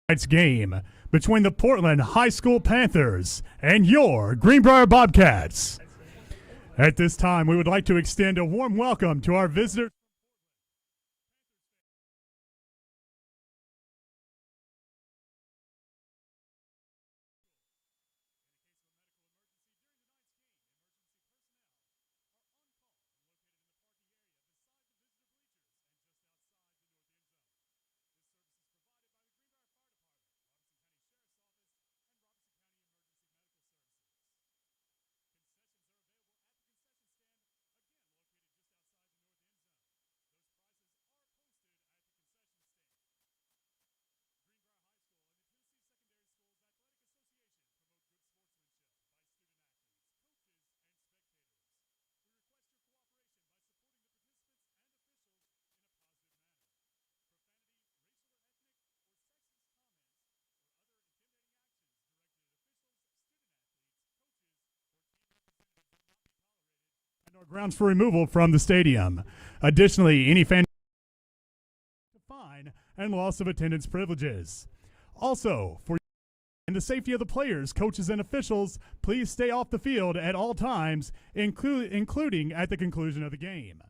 Tonight's game between the Portland High School Panthers and your Greenbrier Bobcats. At this time, we would like to extend a warm welcome to our visitors. Or grounds for removal from the stadium. Additionally, any fan fine and loss of attendance privileges. Also, for and the safety of the players, coaches, and officials, please stay off the field at all times, including at the conclusion of the game.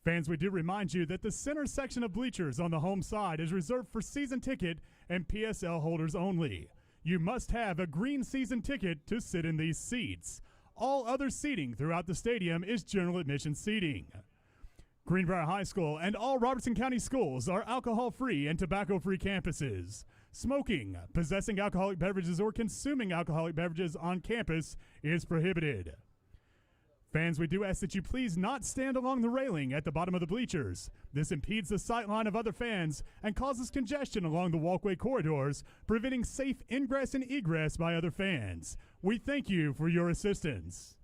Fans, we do remind you that the center section of bleachers on the home side is reserved for season ticket and PSL holders only. You must have a green season ticket to sit in these seats. All other seating throughout the stadium is general admission seating. Greenbrier High School and all Robertson County schools are alcohol-free and tobacco-free campuses. Smoking, possessing alcoholic beverages, or consuming alcoholic beverages on campus is prohibited. Fans, we do ask that you please not stand along the railing at the bottom of the bleachers. This impedes the sight line of other fans and causes congestion along the walkway corridors, preventing safe ingress and egress by other fans. We thank you for your assistance.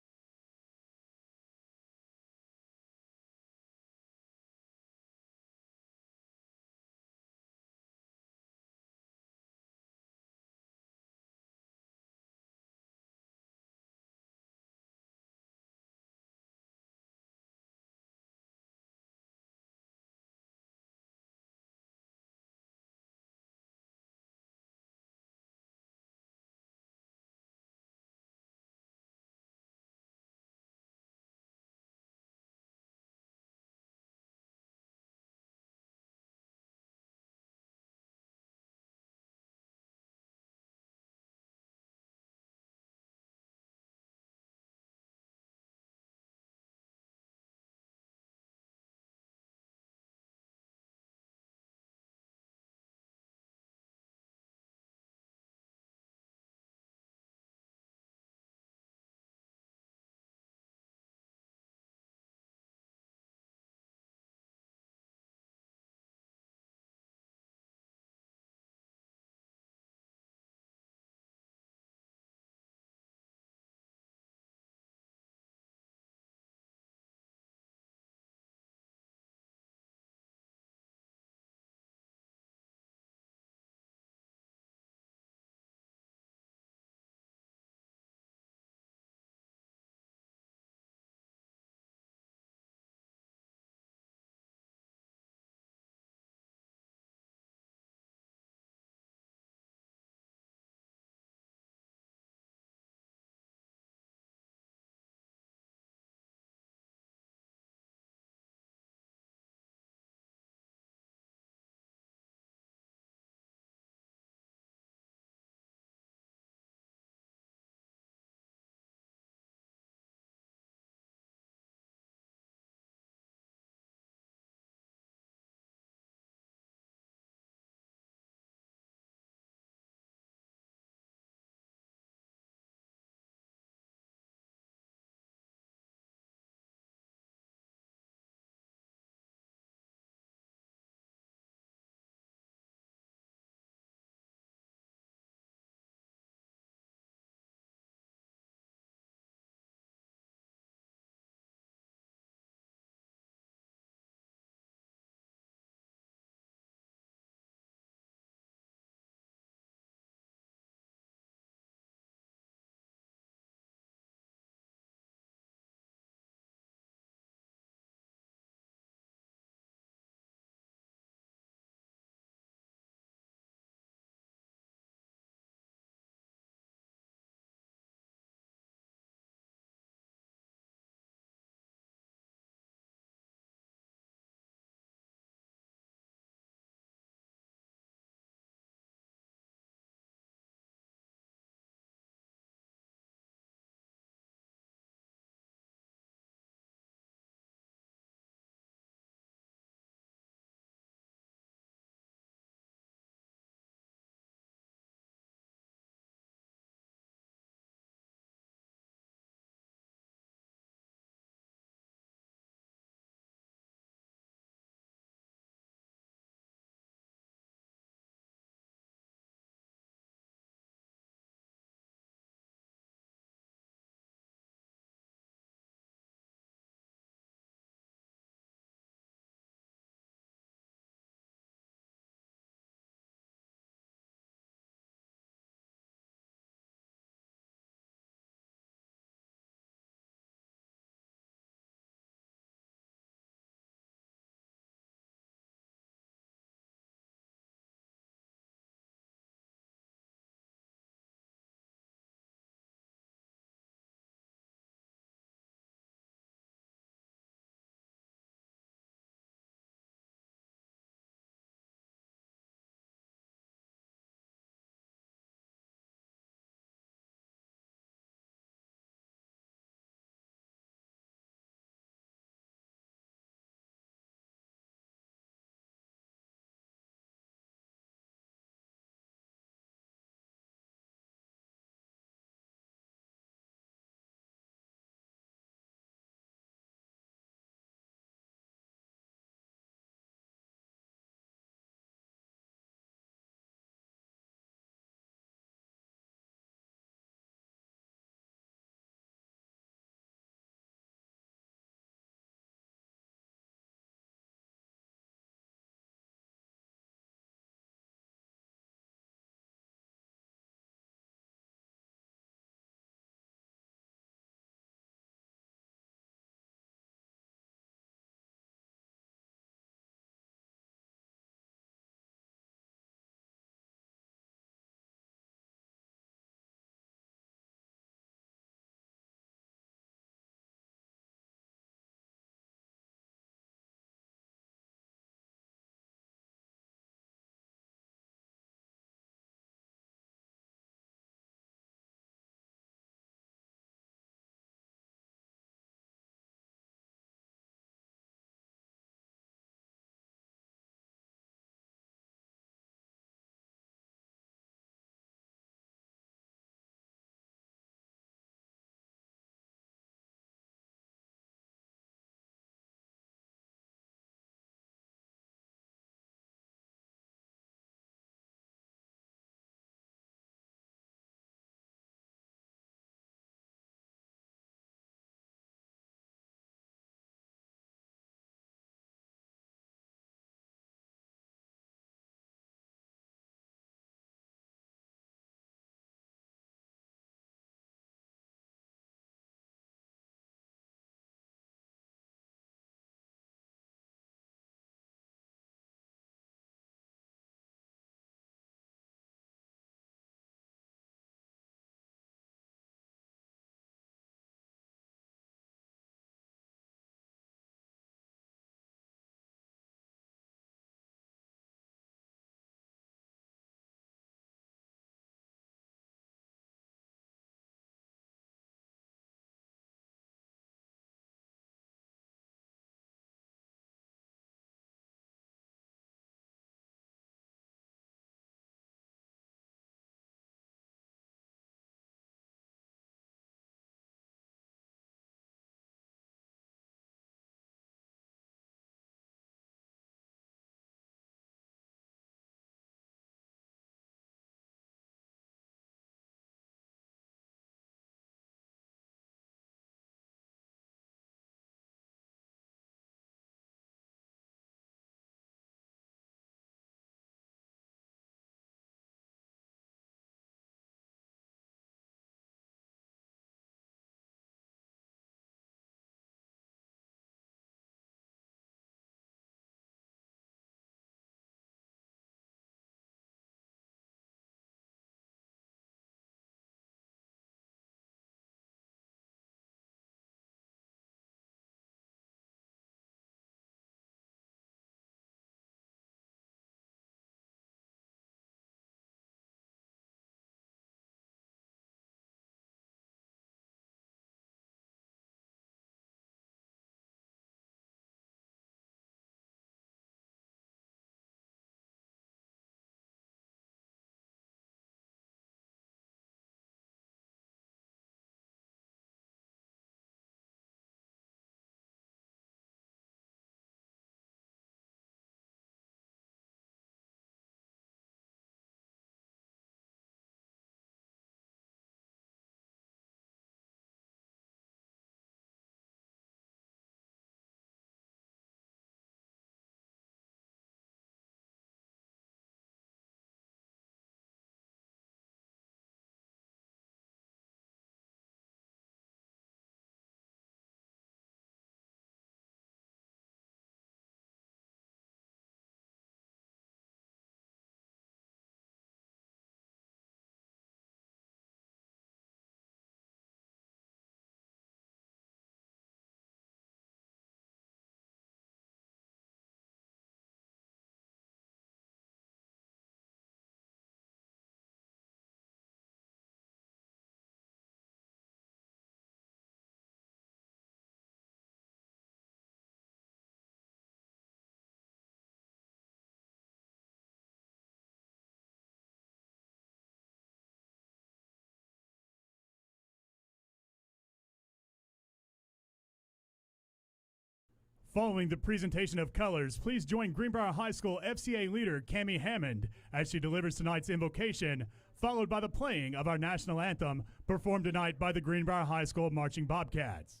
Following the presentation of colors, please join Greenbrier High School FCA leader Cammie Hammond as she delivers tonight's invocation, followed by the playing of our national anthem, performed tonight by the Greenbrier High School Marching Bobcats.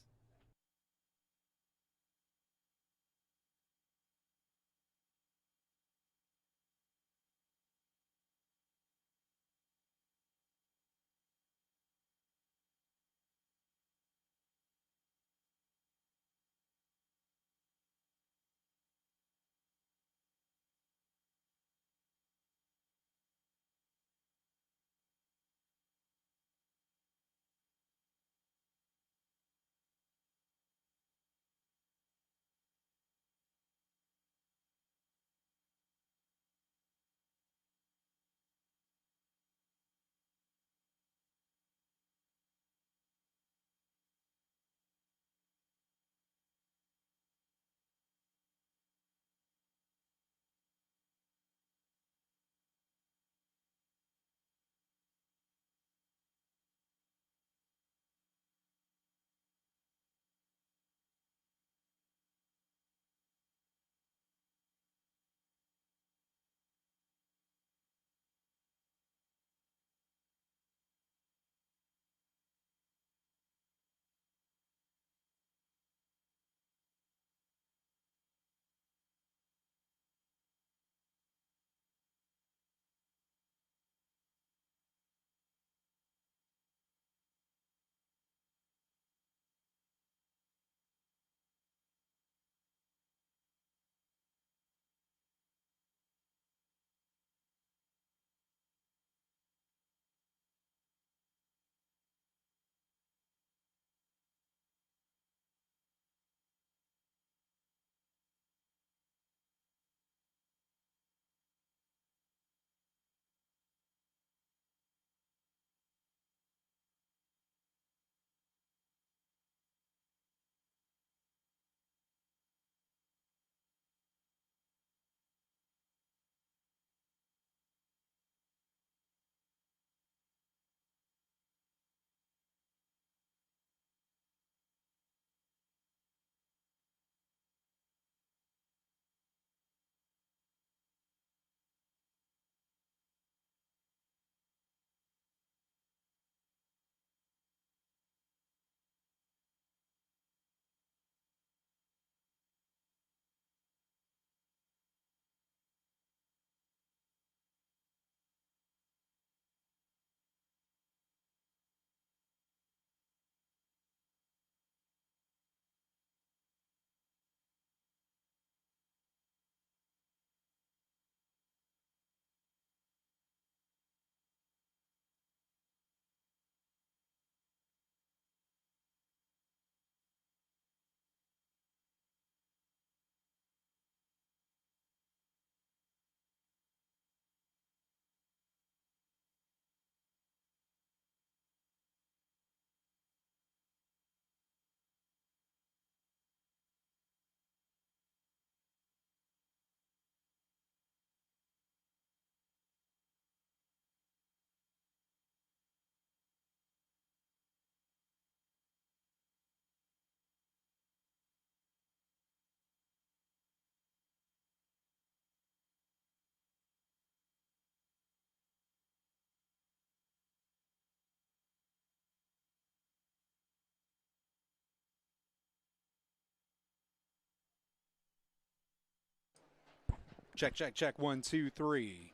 Check, check, check. 1, 2, 3.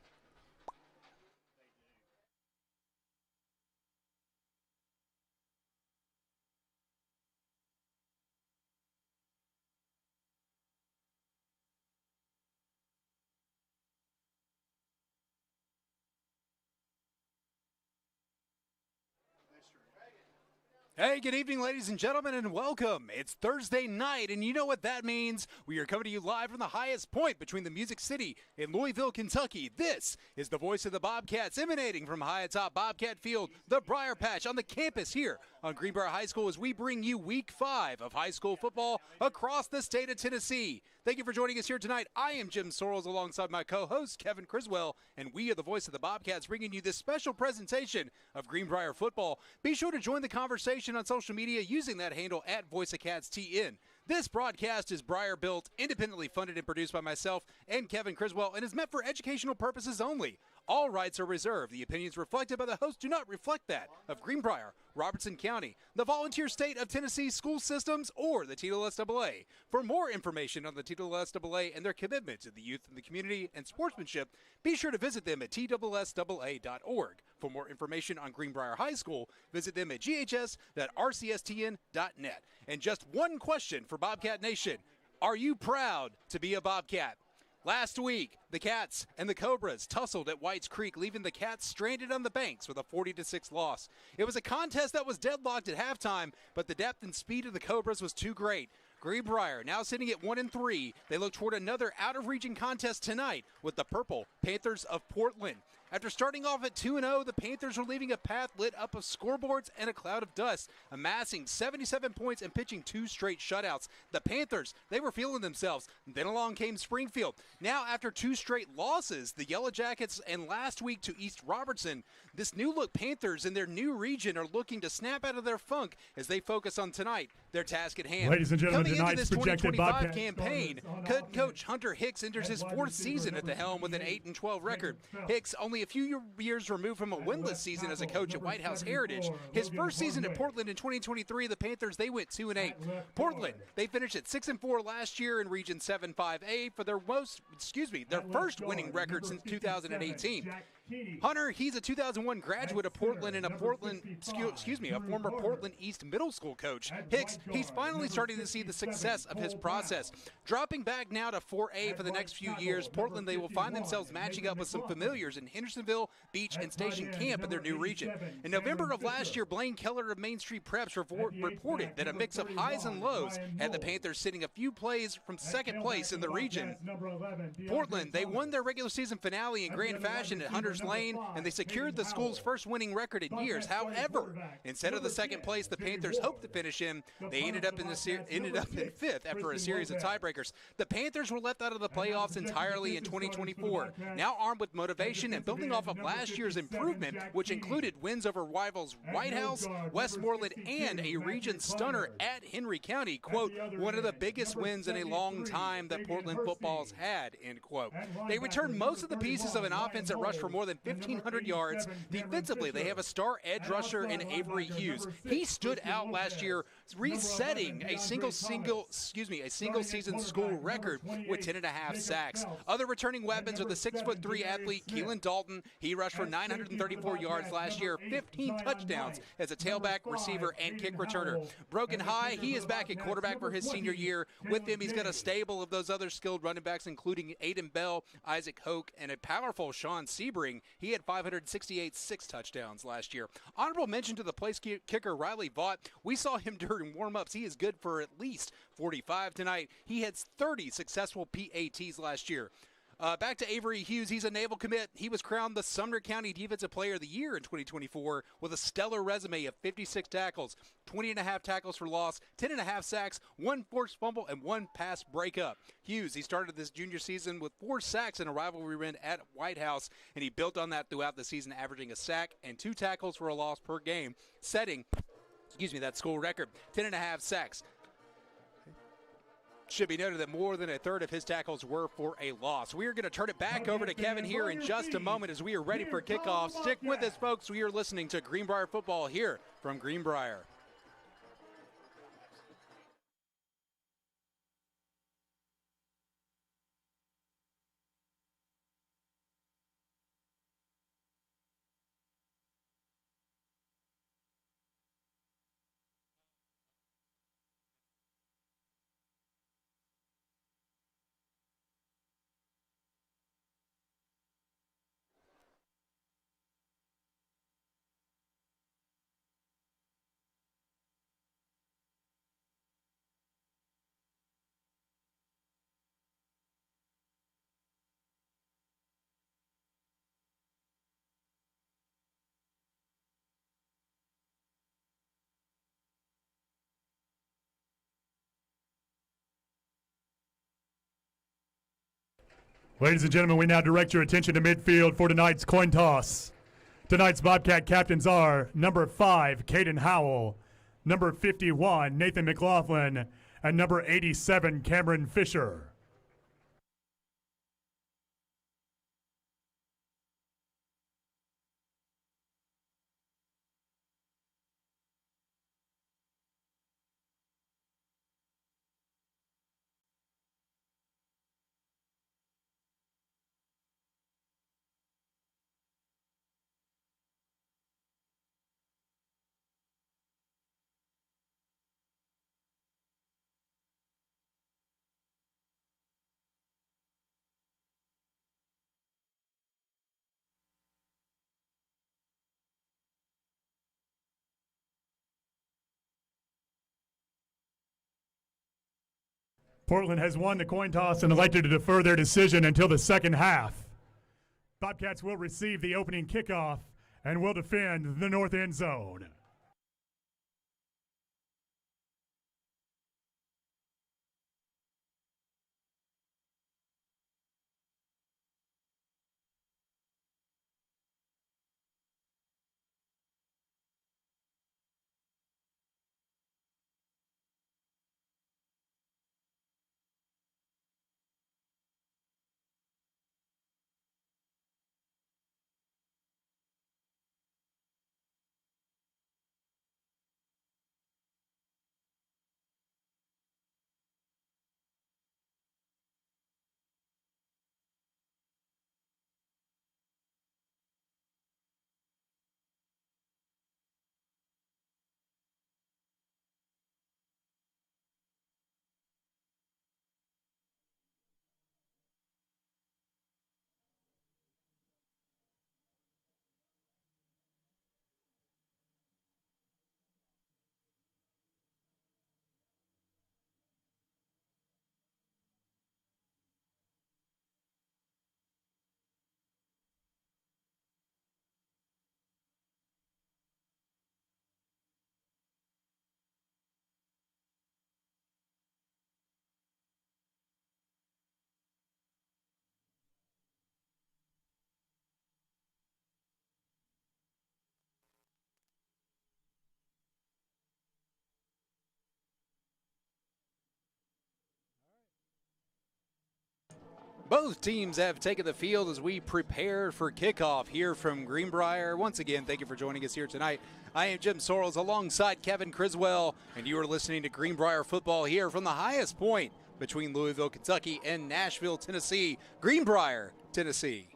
Hey, good evening, ladies and gentlemen, and welcome. It's Thursday night, and you know what that means. We are coming to you live from the highest point between the Music City and Louisville, Kentucky. This is the voice of the Bobcats emanating from high atop Bobcat Field, the Briar Patch, on the campus here on Greenbrier High School as we bring you Week 5 of high school football across the state of Tennessee. Thank you for joining us here tonight. I am Jim Sorrells alongside my co-host Kevin Criswell, and we are the voice of the Bobcats bringing you this special presentation of Greenbrier football. Be sure to join the conversation on social media using that handle at VoiceOfCatsTN. This broadcast is Briar built, independently funded and produced by myself and Kevin Criswell, and is meant for educational purposes only. All rights are reserved. The opinions reflected by the host do not reflect that of Greenbrier, Robertson County, the volunteer state of Tennessee school systems, or the TSSAA. For more information on the TSSAA and their commitment to the youth and the community and sportsmanship, be sure to visit them at TSSAA.org. For more information on Greenbrier High School, visit them at ghs.rcstn.net. And just one question for Bobcat Nation. Are you proud to be a Bobcat? Last week, the Cats and the Cobras tussled at Whites Creek, leaving the Cats stranded on the banks with a 40-6 loss. It was a contest that was deadlocked at halftime, but the depth and speed of the Cobras was too great. Greenbrier now sitting at 1-3. They look toward another out-of-region contest tonight with the Purple Panthers of Portland. After starting off at 2-0, the Panthers were leaving a path lit up of scoreboards and a cloud of dust, amassing 77 points and pitching 2 straight shutouts. The Panthers, they were feeling themselves. Then along came Springfield. Now, after 2 straight losses, the Yellow Jackets and last week to East Robertson, this new-look Panthers in their new region are looking to snap out of their funk as they focus on tonight, their task at hand. Ladies and gentlemen, coming into this projected 2025 Bobcat campaign, Coach Hunter Hicks enters his 4th season at the helm with an 8-12 record. Hicks, only a few years removed from a winless season as a coach at White House Heritage. His first season at Portland in 2023, the Panthers, they went 2-8. Portland, they finished at 6-4 last year in Region 7-5A for their first winning record since 2018. Hunter, he's a 2001 graduate of Portland and a former Portland East middle school coach. Hicks, he's finally starting to see the success of his process. Dropping back now to 4A for the next few years, Portland, they will find themselves matching up with some familiars in Hendersonville, Beach, and Station Camp in their new region. In November of last year, Blaine Keller of Main Street Preps reported that a mix of highs and lows had the Panthers sitting a few plays from second place in the region. Portland, they won their regular season finale in grand fashion at Hunter's Lane, and they secured the school's first winning record in years. However, instead of the second place the Panthers hoped to finish in, they ended up in 5th after a series of tiebreakers. The Panthers were left out of the playoffs entirely in 2024. Now armed with motivation and building off of last year's improvement, which included wins over rivals White House, Westmoreland, and a region stunner at Henry County, quote, one of the biggest wins in a long time that Portland football's had, end quote. They returned most of the pieces of an offense that rushed for more than 1,500 yards. Defensively, they have a star edge rusher in Avery Hughes. He stood out last year, resetting a single season school record with 10.5 sacks. Other returning weapons are the 6'3" athlete Keelan Dalton. He rushed for 934 yards last year, 15 touchdowns as a tailback, receiver, and kick returner. Broken High, he is back at quarterback for his senior year. With him, he's got a stable of those other skilled running backs, including Aiden Bell, Isaac Hoke, and a powerful Sean Sebring. He had 568 6 touchdowns last year. Honorable mention to the place kicker Riley Vaught. We saw him during warm-ups. He is good for at least 45 tonight. He had 30 successful PATs last year. Back to Avery Hughes. He's a Naval commit. He was crowned the Sumner County Defensive Player of the Year in 2024 with a stellar resume of 56 tackles, 20.5 tackles for loss, 10.5 sacks, 1 forced fumble, and 1 pass breakup. Hughes, he started this junior season with 4 sacks in a rivalry win at White House, and he built on that throughout the season, averaging a sack and 2 tackles for a loss per game, setting, that school record, 10.5 sacks. Should be noted that more than a third of his tackles were for a loss. We are going to turn it back over to Kevin here in just a moment as we are ready for kickoff. Stick with us, folks. We are listening to Greenbrier football here from Greenbrier. Ladies and gentlemen, we now direct your attention to midfield for tonight's coin toss. Tonight's Bobcat captains are number 5, Caden Howell, number 51, Nathan McLaughlin, and number 87, Cameron Fisher. Portland has won the coin toss and elected to defer their decision until the second half. Bobcats will receive the opening kickoff and will defend the north end zone. Both teams have taken the field as we prepare for kickoff here from Greenbrier. Once again, thank you for joining us here tonight. I am Jim Sorrells alongside Kevin Criswell, and you are listening to Greenbrier football here from the highest point between Louisville, Kentucky and Nashville, Tennessee, Greenbrier, Tennessee.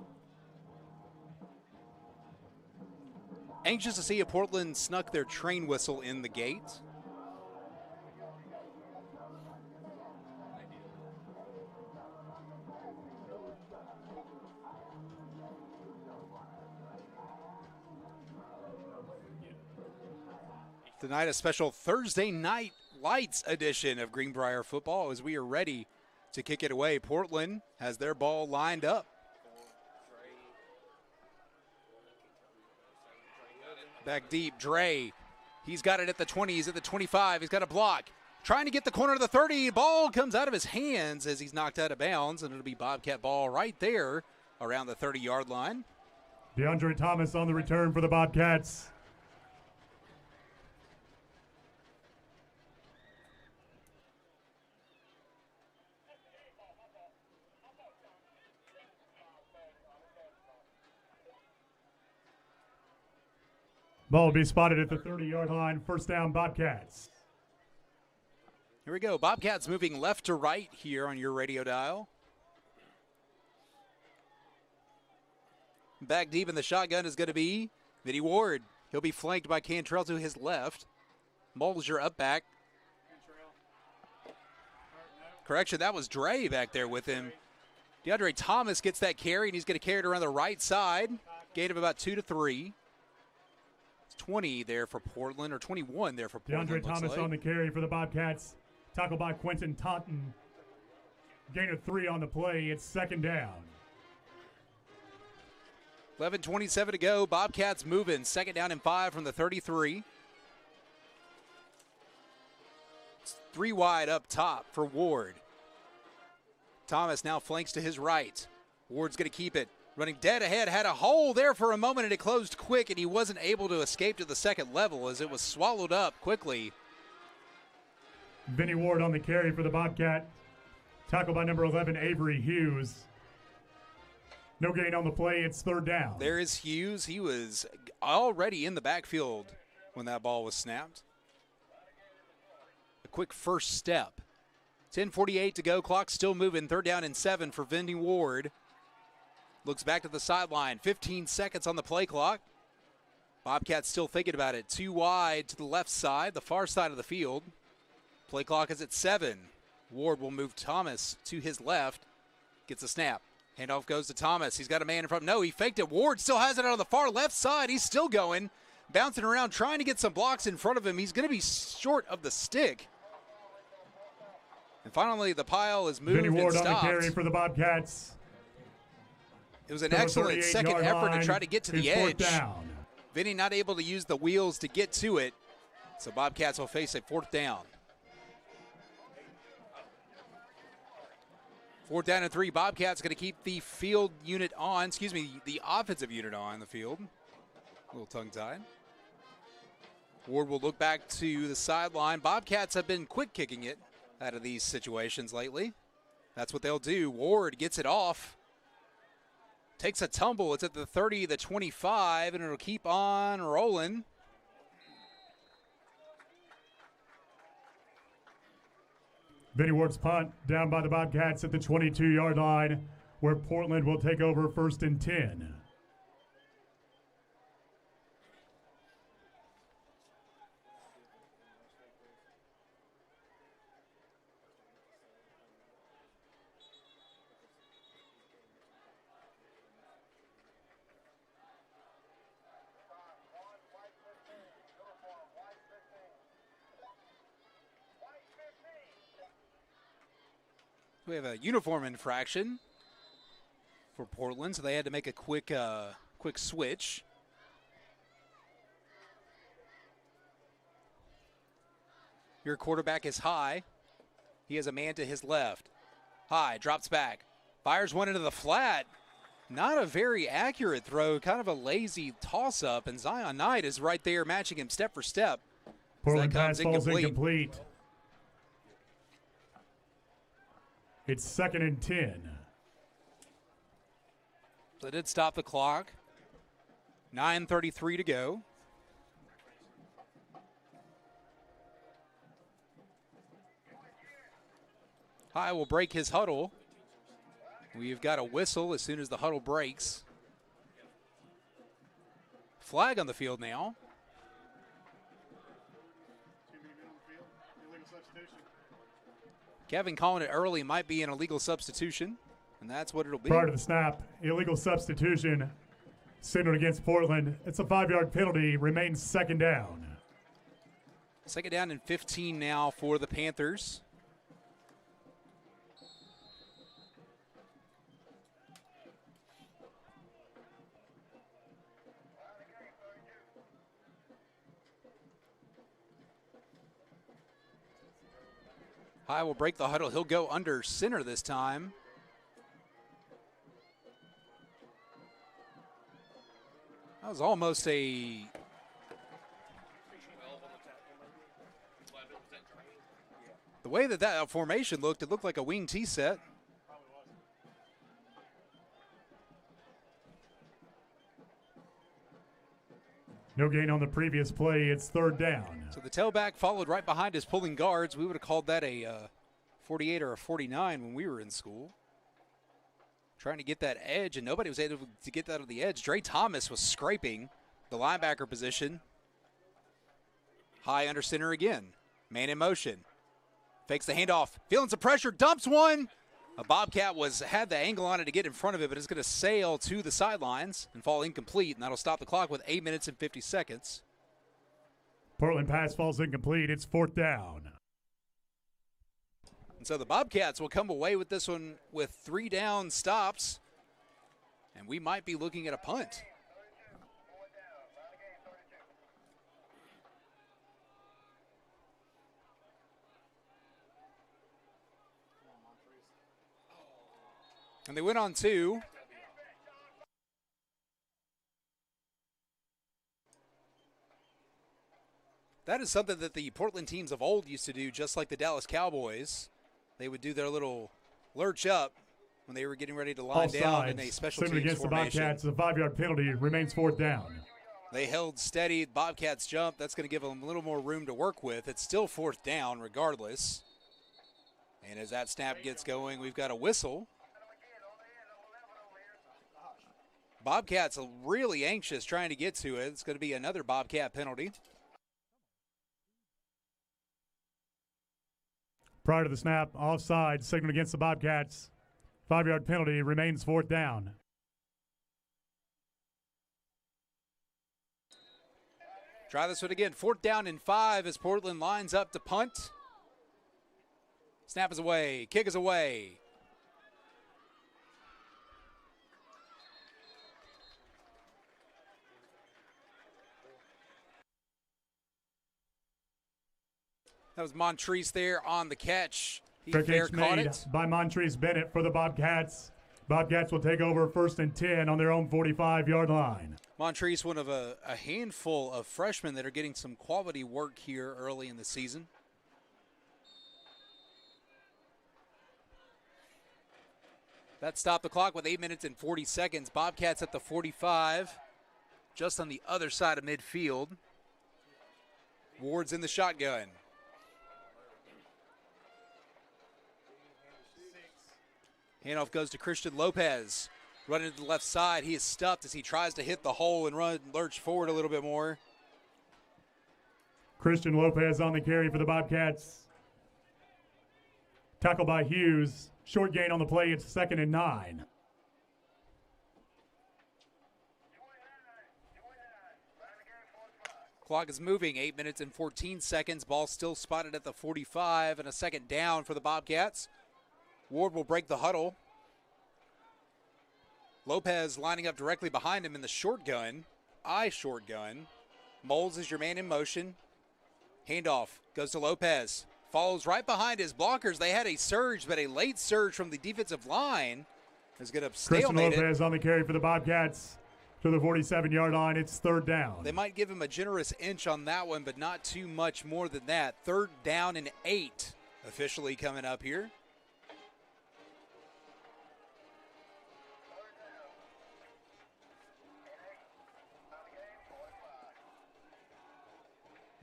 Anxious to see if Portland snuck their train whistle in the gate. Tonight, a special Thursday night lights edition of Greenbrier football as we are ready to kick it away. Portland has their ball lined up. Back deep, Dre. He's got it at the 20, he's at the 25, he's got a block. Trying to get the corner of the 30, ball comes out of his hands as he's knocked out of bounds, and it'll be Bobcat ball right there around the 30-yard line. DeAndre Thomas on the return for the Bobcats. Ball will be spotted at the 30-yard line. First down, Bobcats. Here we go. Bobcats moving left to right here on your radio dial. Back deep in the shotgun is going to be Vinny Ward. He'll be flanked by Cantrell to his left. Mulliger up back. Correction, that was Dre back there with him. DeAndre Thomas gets that carry, and he's going to carry it around the right side. Gain of about 2 to 3. 20 there for Portland, or 21 there for Portland. DeAndre Thomas on the carry for the Bobcats. Tackled by Quentin Taunton. Gain of 3 on the play. It's second down. 11:27 to go. Bobcats moving. Second down and 5 from the 33. It's 3 wide up top for Ward. Thomas now flanks to his right. Ward's going to keep it. Running dead ahead, had a hole there for a moment, and it closed quick, and he wasn't able to escape to the second level as it was swallowed up quickly Vinny Ward on the carry for the Bobcat. Tackled by number 11, Avery Hughes. No gain on the play. It's third down. There is Hughes. He was already in the backfield when that ball was snapped. A quick first step. 10:48 to go. Clock still moving. Third down and 7 for Vinny Ward. Looks back to the sideline. 15 seconds on the play clock. Bobcats still thinking about it. 2 wide to the left side, the far side of the field. Play clock is at 7. Ward will move Thomas to his left. Gets a snap. Handoff goes to Thomas. He's got a man in front. No, he faked it. Ward still has it on the far left side. He's still going. Bouncing around, trying to get some blocks in front of him. He's going to be short of the stick. And finally, the pile is moved Vinny Ward and stopped. on the carry for the Bobcats. It was an excellent second effort to try to get to the edge. Down. Vinny not able to use the wheels to get to it. So Bobcats will face a 4th down. 4th down and 3. Bobcats going to keep the field unit on. Excuse me, the offensive unit on the field. A little tongue-tied. Ward will look back to the sideline. Bobcats have been quick kicking it out of these situations lately. That's what they'll do. Ward gets it off. Takes a tumble. It's at the 30, the 25, and it'll keep on rolling. Vinny Ward's punt down by the Bobcats at the 22-yard line, where Portland will take over 1st and 10. We have a uniform infraction for Portland, so they had to make a quick switch. Your quarterback is High. He has a man to his left. High drops back, fires one into the flat. Not a very accurate throw, kind of a lazy toss-up, and Zion Knight is right there matching him step for step. Portland pass falls incomplete. It's 2nd and 10. So it did stop the clock. 9:33 to go. High will break his huddle. We've got a whistle as soon as the huddle breaks. Flag on the field now. Kevin calling it early might be an illegal substitution, and that's what it'll be. Prior to the snap, illegal substitution signaled against Portland. It's a 5-yard penalty, remains 2nd down. 2nd down and 15 now for the Panthers. High will break the huddle. He'll go under center this time. That was almost a... The way that formation looked, it looked like a wing T set. No gain on the previous play. It's 3rd down. So the tailback followed right behind his pulling guards. We would have called that a 48 or a 49 when we were in school. Trying to get that edge, and nobody was able to get that on the edge. Dre Thomas was scraping the linebacker position. High under center again. Man in motion. Fakes the handoff. Feeling some pressure. Dumps one. A Bobcat had the angle on it to get in front of it, but it's going to sail to the sidelines and fall incomplete, and that'll stop the clock with 8 minutes and 50 seconds. Portland pass falls incomplete. It's 4th down. And so the Bobcats will come away with this one with 3 down stops, and we might be looking at a punt. And they went on 2. That is something that the Portland teams of old used to do, just like the Dallas Cowboys. They would do their little lurch up when they were getting ready to line down in a special teams against formation. The Bobcats, a 5-yard penalty remains 4th down. They held steady. Bobcats jump. That's going to give them a little more room to work with. It's still 4th down regardless. And as that snap gets going, we've got a whistle. Bobcats are really anxious trying to get to it. It's going to be another Bobcat penalty. Prior to the snap, offside, signal against the Bobcats. 5-yard penalty remains 4th down. Try this one again. 4th down and 5 as Portland lines up to punt. Snap is away. Kick is away. That was Montrese there on the catch. He fair caught it. By Montrese Bennett for the Bobcats. Bobcats will take over 1st and 10 on their own 45-yard line. Montrese, one of a handful of freshmen that are getting some quality work here early in the season. That stopped the clock with 8 minutes and 40 seconds. Bobcats at the 45, just on the other side of midfield. Ward's in the shotgun. Handoff goes to Christian Lopez. Running to the left side. He is stuffed as he tries to hit the hole and lurch forward a little bit more. Christian Lopez on the carry for the Bobcats. Tackle by Hughes. Short gain on the play. It's 2nd and 9. Clock is moving. 8 minutes and 14 seconds. Ball still spotted at the 45 and a 2nd down for the Bobcats. Ward will break the huddle. Lopez lining up directly behind him in the shotgun. Shotgun. Moles is your man in motion. Handoff goes to Lopez. Follows right behind his blockers. They had a surge, but a late surge from the defensive line is going to stalemate it. Christian Lopez on the carry for the Bobcats to the 47-yard line. It's 3rd down. They might give him a generous inch on that one, but not too much more than that. 3rd down and 8 officially coming up here.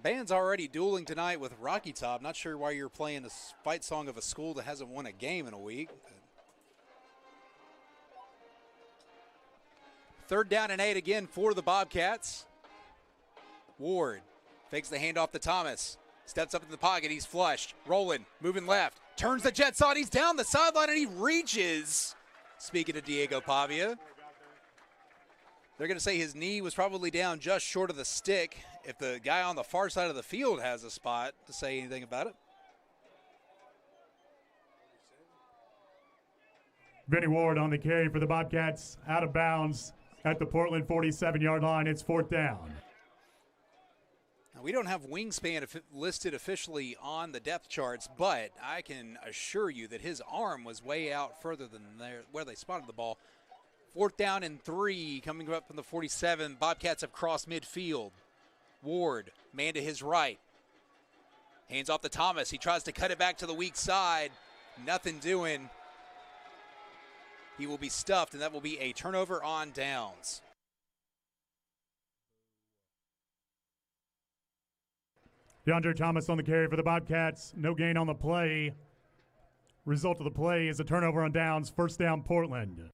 Band's already dueling tonight with Rocky Top. Not sure why you're playing the fight song of a school that hasn't won a game in a week. 3rd down and 8 again for the Bobcats. Ward fakes the handoff to Thomas. Steps up in the pocket. He's flushed. Rolling. Moving left. Turns the Jets on. He's down the sideline and he reaches. Speaking of Diego Pavia. They're going to say his knee was probably down just short of the stick. If the guy on the far side of the field has a spot to say anything about it. Vinny Ward on the carry for the Bobcats. Out of bounds at the Portland 47-yard line. It's 4th down. Now, we don't have wingspan listed officially on the depth charts, but I can assure you that his arm was way out further than where they spotted the ball. 4th down and 3 coming up from the 47. Bobcats have crossed midfield. Ward, man to his right. Hands off to Thomas. He tries to cut it back to the weak side. Nothing doing. He will be stuffed, and that will be a turnover on downs. DeAndre Thomas on the carry for the Bobcats. No gain on the play. Result of the play is a turnover on downs. 1st down, Portland.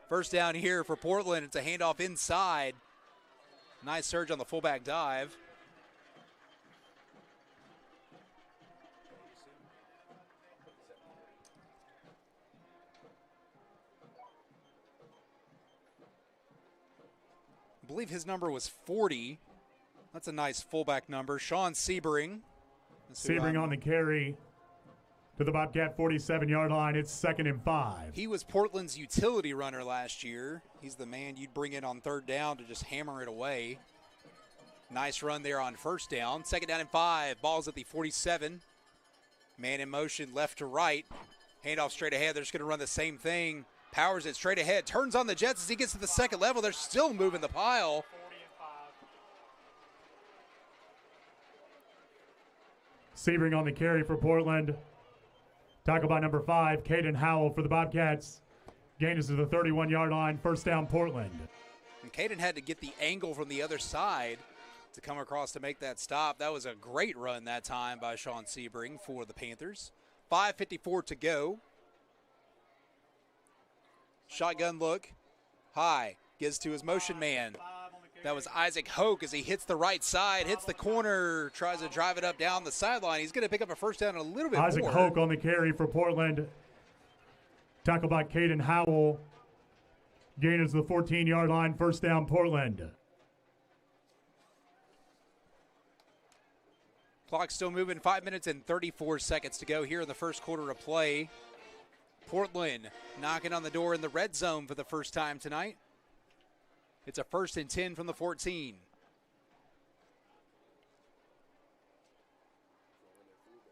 First down here for Portland. It's a handoff inside. Nice surge on the fullback dive. I believe his number was 40. That's a nice fullback number. Sean Sebring. Sebring on the carry to the Bobcat 47-yard line. It's 2nd and 5. He was Portland's utility runner last year. He's the man you'd bring in on 3rd down to just hammer it away. Nice run there on first down. Second down and 5. Ball's at the 47. Man in motion left to right. Handoff straight ahead. They're just going to run the same thing. Powers it straight ahead. Turns on the Jets as he gets to the second level. They're still moving the pile. Sebring on the carry for Portland. Tackle by number 5, Caden Howell for the Bobcats. Gain is to the 31-yard line. First down, Portland. And Caden had to get the angle from the other side to come across to make that stop. That was a great run that time by Sean Sebring for the Panthers. 5:54 to go. Shotgun look. High. Gives to his motion man. That was Isaac Hoke as he hits the right side, hits the corner, tries to drive it up down the sideline. He's going to pick up a first down a little bit Isaac more. Hoke on the carry for Portland. Tackle by Caden Howell. Gain is the 14-yard line. First down, Portland. Clock still moving. 5 minutes and 34 seconds to go here in the first quarter of play. Portland knocking on the door in the red zone for the first time tonight. It's a 1st and 10 from the 14.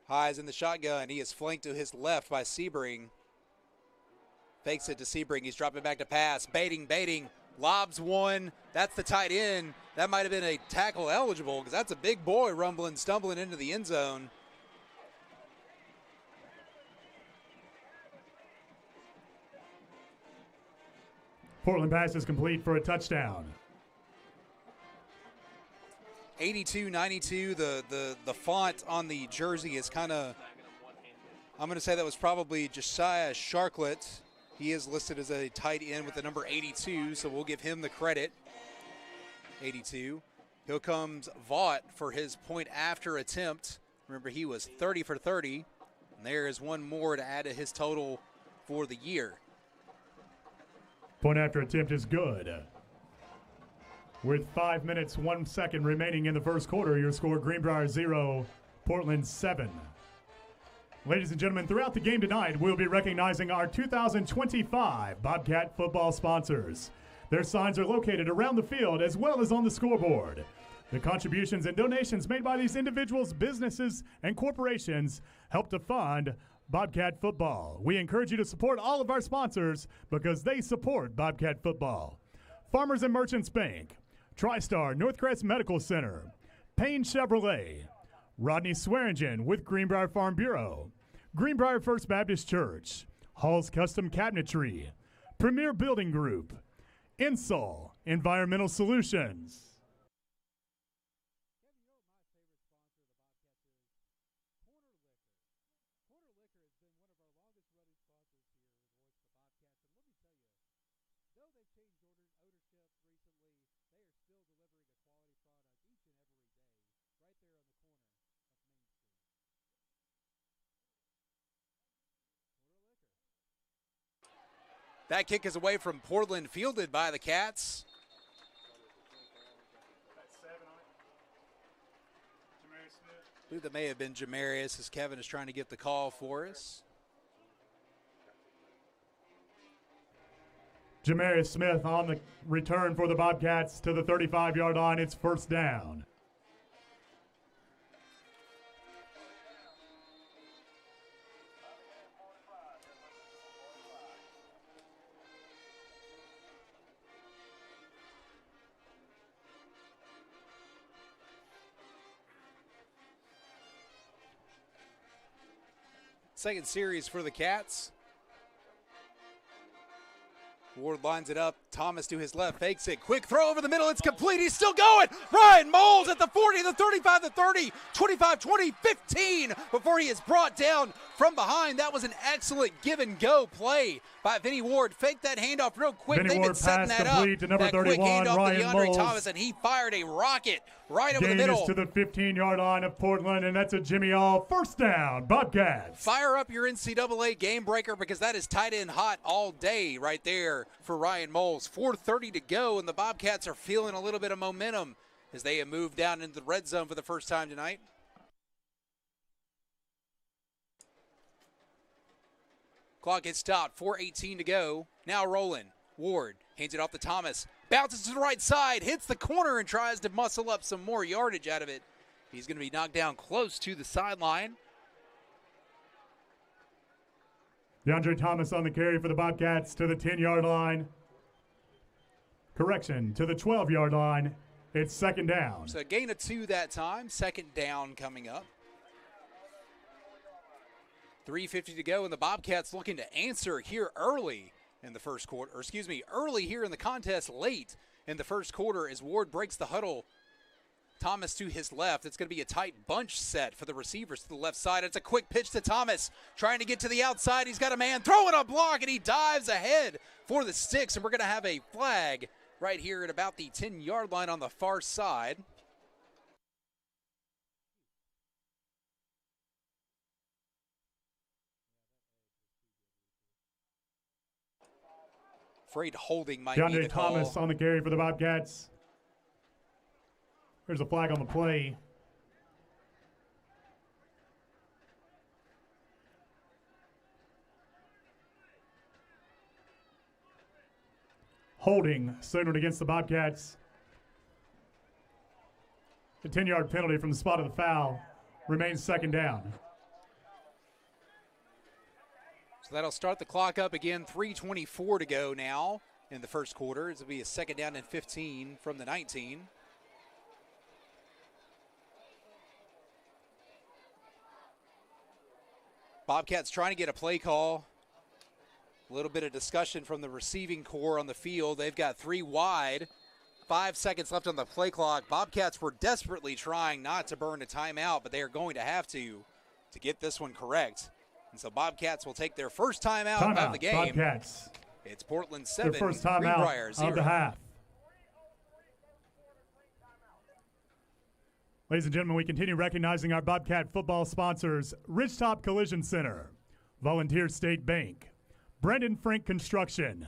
Highs in the shotgun. He is flanked to his left by Sebring. Fakes it to Sebring. He's dropping back to pass. Baiting. Lobs one. That's the tight end. That might have been a tackle eligible because that's a big boy stumbling into the end zone. Portland pass is complete for a touchdown. 82-92. The font on the jersey is kind of, I'm going to say that was probably Josiah Sharklet. He is listed as a tight end with the number 82, so we'll give him the credit. 82. Here comes Vaught for his point after attempt. Remember, he was 30 for 30. And there is one more to add to his total for the year. Point after attempt is good. With 5 minutes, 1 second remaining in the first quarter, your score Greenbrier 0, Portland 7. Ladies and gentlemen, throughout the game tonight, we'll be recognizing our 2025 Bobcat football sponsors. Their signs are located around the field as well as on the scoreboard. The contributions and donations made by these individuals, businesses, and corporations help to fund Bobcat football. We encourage you to support all of our sponsors because they support Bobcat football. Farmers and Merchants Bank, TriStar Northcrest Medical Center, Payne Chevrolet, Rodney Swearingen with Greenbrier Farm Bureau, Greenbrier First Baptist Church, Hall's Custom Cabinetry, Premier Building Group, Insol Environmental Solutions. That kick is away from Portland, fielded by the Cats. I believe that may have been Jamarius as Kevin is trying to get the call for us. Jamarius Smith on the return for the Bobcats to the 35-yard line. It's first down. Second series for the Cats. Ward lines it up. Thomas to his left, fakes it. Quick throw over the middle. It's complete. He's still going. Ryan Moles at the 40, the 35, the 30, 25, 20, 15 before he is brought down from behind. That was an excellent give-and-go play by Vinny Ward. Faked that handoff real quick. Vinny They've Ward been setting pass that complete up. to number that 31, quick handoff Ryan to DeAndre Moles. Thomas, and he fired a rocket right over the Gain middle. is to the 15-yard line of Portland, and that's a Jimmy All. First down, Bobcats. Fire up your NCAA game breaker because that is tight end hot all day right there for Ryan Moles. 4:30 to go, and the Bobcats are feeling a little bit of momentum as they have moved down into the red zone for the first time tonight. Clock gets stopped. 4:18 to go. Now rolling. Ward hands it off to Thomas. bounces to the right side, hits the corner, and tries to muscle up some more yardage out of it. He's going to be knocked down close to the sideline. DeAndre Thomas on the carry for the Bobcats to the 10-yard line. Correction, to the 12-yard line. It's second down. So a gain of 2 that time. Second down coming up. 3:50 to go, and the Bobcats looking to answer here early in the first quarter. Or excuse me, early here in the contest, late in the first quarter as Ward breaks the huddle. Thomas to his left. It's going to be a tight bunch set for the receivers to the left side. It's a quick pitch to Thomas, trying to get to the outside. He's got a man throwing a block, and he dives ahead for the sticks, and we're going to have a flag right here at about the 10-yard line on the far side. Afraid holding might be the call. DeAndre Thomas on the carry for the Bobcats. There's a flag on the play. Holding signaled against the Bobcats. The 10-yard penalty from the spot of the foul remains second down. So that'll start the clock up again. 3:24 to go now in the first quarter. It'll be a second down and 15 from the 19. Bobcats trying to get a play call. A little bit of discussion from the receiving corps on the field. They've got 3 wide. 5 seconds left on the play clock. Bobcats were desperately trying not to burn a timeout, but they are going to have to get this one correct. And so Bobcats will take their first timeout of the game. Bobcats. It's Portland 7, their first timeout Greenbrier 0. of the half. Ladies and gentlemen, we continue recognizing our Bobcat football sponsors: Ridgetop Collision Center, Volunteer State Bank, Brendan Frank Construction,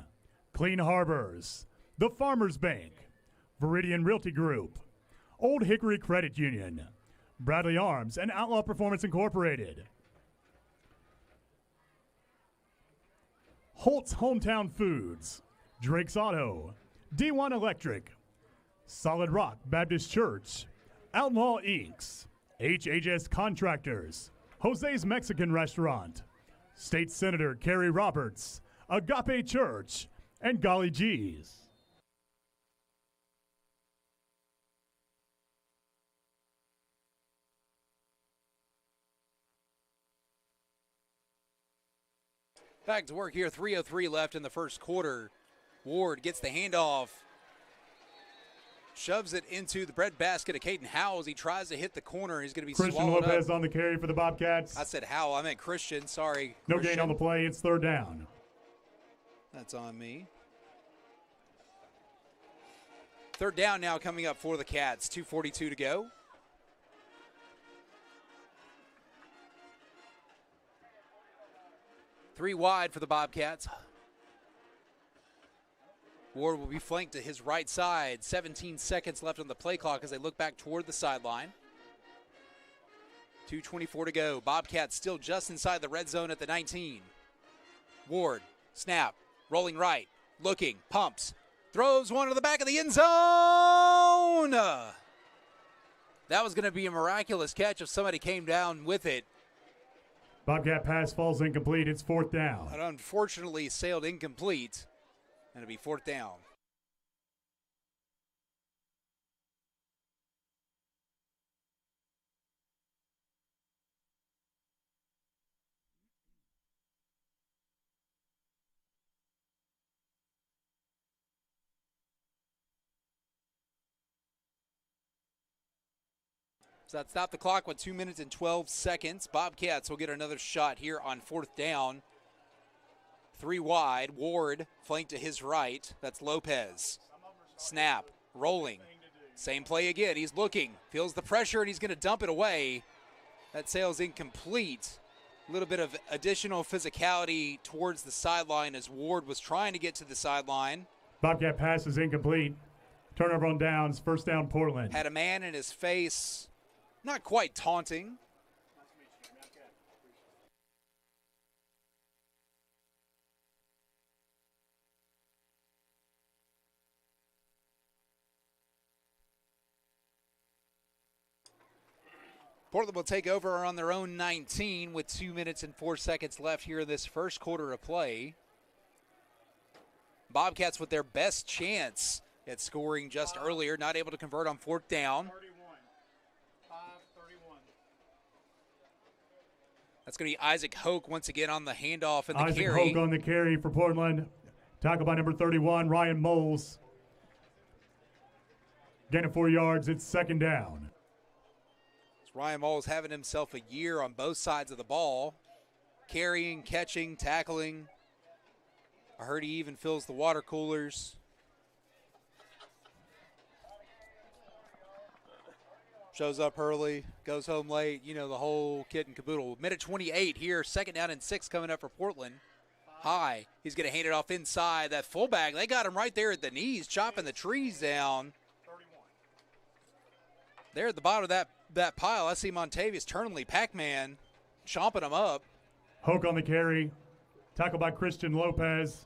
Clean Harbors, The Farmers Bank, Viridian Realty Group, Old Hickory Credit Union, Bradley Arms, and Outlaw Performance Incorporated. Holt's Hometown Foods, Drake's Auto, D1 Electric, Solid Rock Baptist Church, Outlaw Inks, HHS Contractors, Jose's Mexican Restaurant, State Senator Kerry Roberts, Agape Church, and Golly G's. Back to work here, 3:03 left in the first quarter. Ward gets the handoff, shoves it into the breadbasket of Caden Howell as he tries to hit the corner. He's going to be Christian swallowed Lopez up. on the carry for the Bobcats. I said Howell, I meant Christian, sorry. No Christian. gain on the play, it's third down. That's on me. Third down now coming up for the Cats, 2:42 to go. Three wide for the Bobcats. Ward will be flanked to his right side. 17 seconds left on the play clock as they look back toward the sideline. 2:24 to go. Bobcats still just inside the red zone at the 19. Ward, snap, rolling right, looking, pumps, throws one to the back of the end zone. That was going to be a miraculous catch if somebody came down with it. Bobcat pass falls incomplete. It's fourth down. It unfortunately sailed incomplete, and it'll be fourth down. So that stopped the clock with 2 minutes and 12 seconds. Bobcats will get another shot here on fourth down. Three wide. Ward flanked to his right. That's Lopez. Snap. Rolling. Same play again. He's looking. Feels the pressure, and he's going to dump it away. That sail's incomplete. A little bit of additional physicality towards the sideline as Ward was trying to get to the sideline. Bobcat pass is incomplete. Turnover on downs. First down, Portland. Had a man in his face. Not quite taunting. Portland will take over on their own 19 with 2 minutes and 4 seconds left here in this first quarter of play. Bobcats with their best chance at scoring just earlier, not able to convert on fourth down. 5-31. That's going to be Isaac Hoke once again on the handoff and the Isaac carry. Hoke on the carry for Portland. Tackled by number 31, Ryan Moles. Gain of 4 yards, it's second down. Ryan Moles having himself a year on both sides of the ball. Carrying, catching, tackling. I heard he even fills the water coolers. Shows up early, goes home late, you know, the whole kit and caboodle. Minute 28 here, second down and 6 coming up for Portland. High, he's going to hand it off inside. That fullback, they got him right there at the knees, chopping the trees down. 31. There at the bottom of that pile, I see Montavious Turnley, Pac-Man, chomping him up. Hoke on the carry. Tackled by Christian Lopez.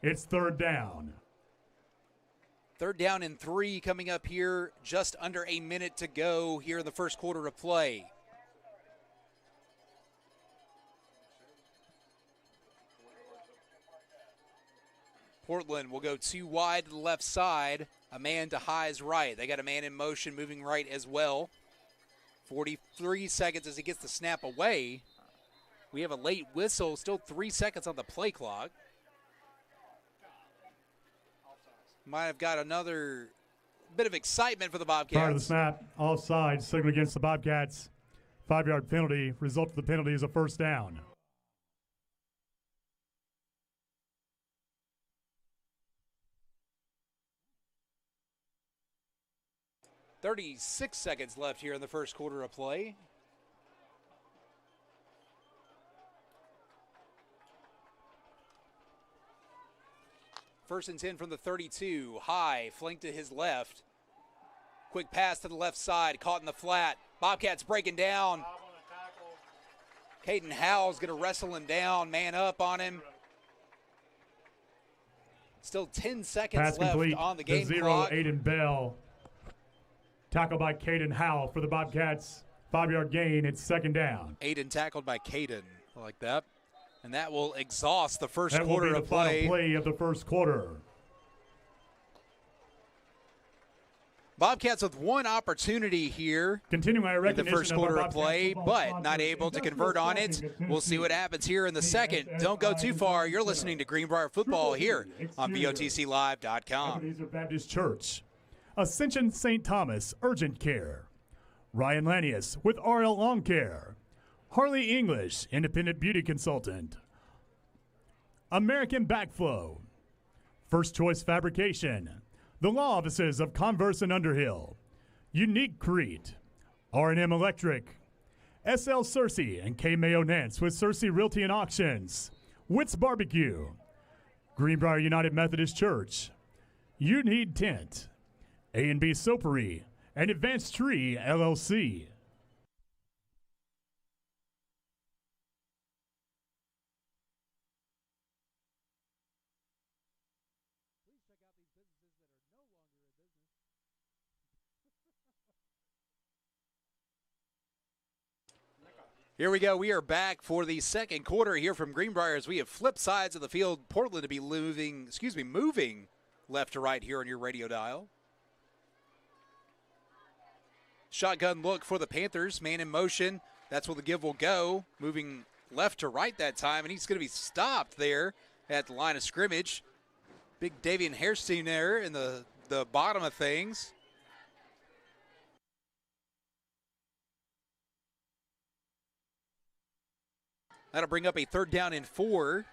It's third down. Third down and 3 coming up here, just under a minute to go here in the first quarter of play. Portland will go 2 wide to the left side, a man to High's right. They got a man in motion moving right as well. 43 seconds as he gets the snap away. We have a late whistle, still 3 seconds on the play clock. Might have got another bit of excitement for the Bobcats. Prior to the snap, offside, signal against the Bobcats. 5-yard penalty. Result of the penalty is a first down. .36 seconds left here in the first quarter of play. First and 10 from the 32. High, flank to his left. Quick pass to the left side, caught in the flat. Bobcats breaking down. Caden Howell's going to wrestle him down, man up on him. Still 10 seconds Pass left complete. on the game zero, clock. Aiden Bell. Tackled by Caden Howell for the Bobcats. 5-yard gain. It's second down. Aiden tackled by Caden. I like that. And that will exhaust the first That quarter will be of the final play. play of the first quarter. Bobcats with one opportunity here Continuing our in the recognition first of our quarter of Bobcats play, football but sponsors, not able to Industrial convert on it. Staffing of We'll see what Tennessee, happens here in the second. Don't go too far. You're listening to Greenbrier Football here on VOTClive.com. Ebenezer Baptist Church. Ascension St. Thomas Urgent Care. Ryan Lanius with RL Lawn Care. Harley English, Independent Beauty Consultant. American Backflow. First Choice Fabrication. The Law Offices of Converse and Underhill. Unique Crete. R&M Electric. SL Cersei and K. Mayo Nance with Cersei Realty and Auctions. Witt's Barbecue. Greenbrier United Methodist Church. You Need Tent. A&B Soapery and Advanced Tree LLC. Here we go. We are back for the second quarter here from Greenbrier as we have flipped sides of the field. Portland to be moving left to right here on your radio dial. Shotgun look for the Panthers. Man in motion. That's where the give will go. Moving left to right that time, and he's going to be stopped there at the line of scrimmage. Big Davian Hairstein there in the bottom of things. That'll bring up a third down and 4.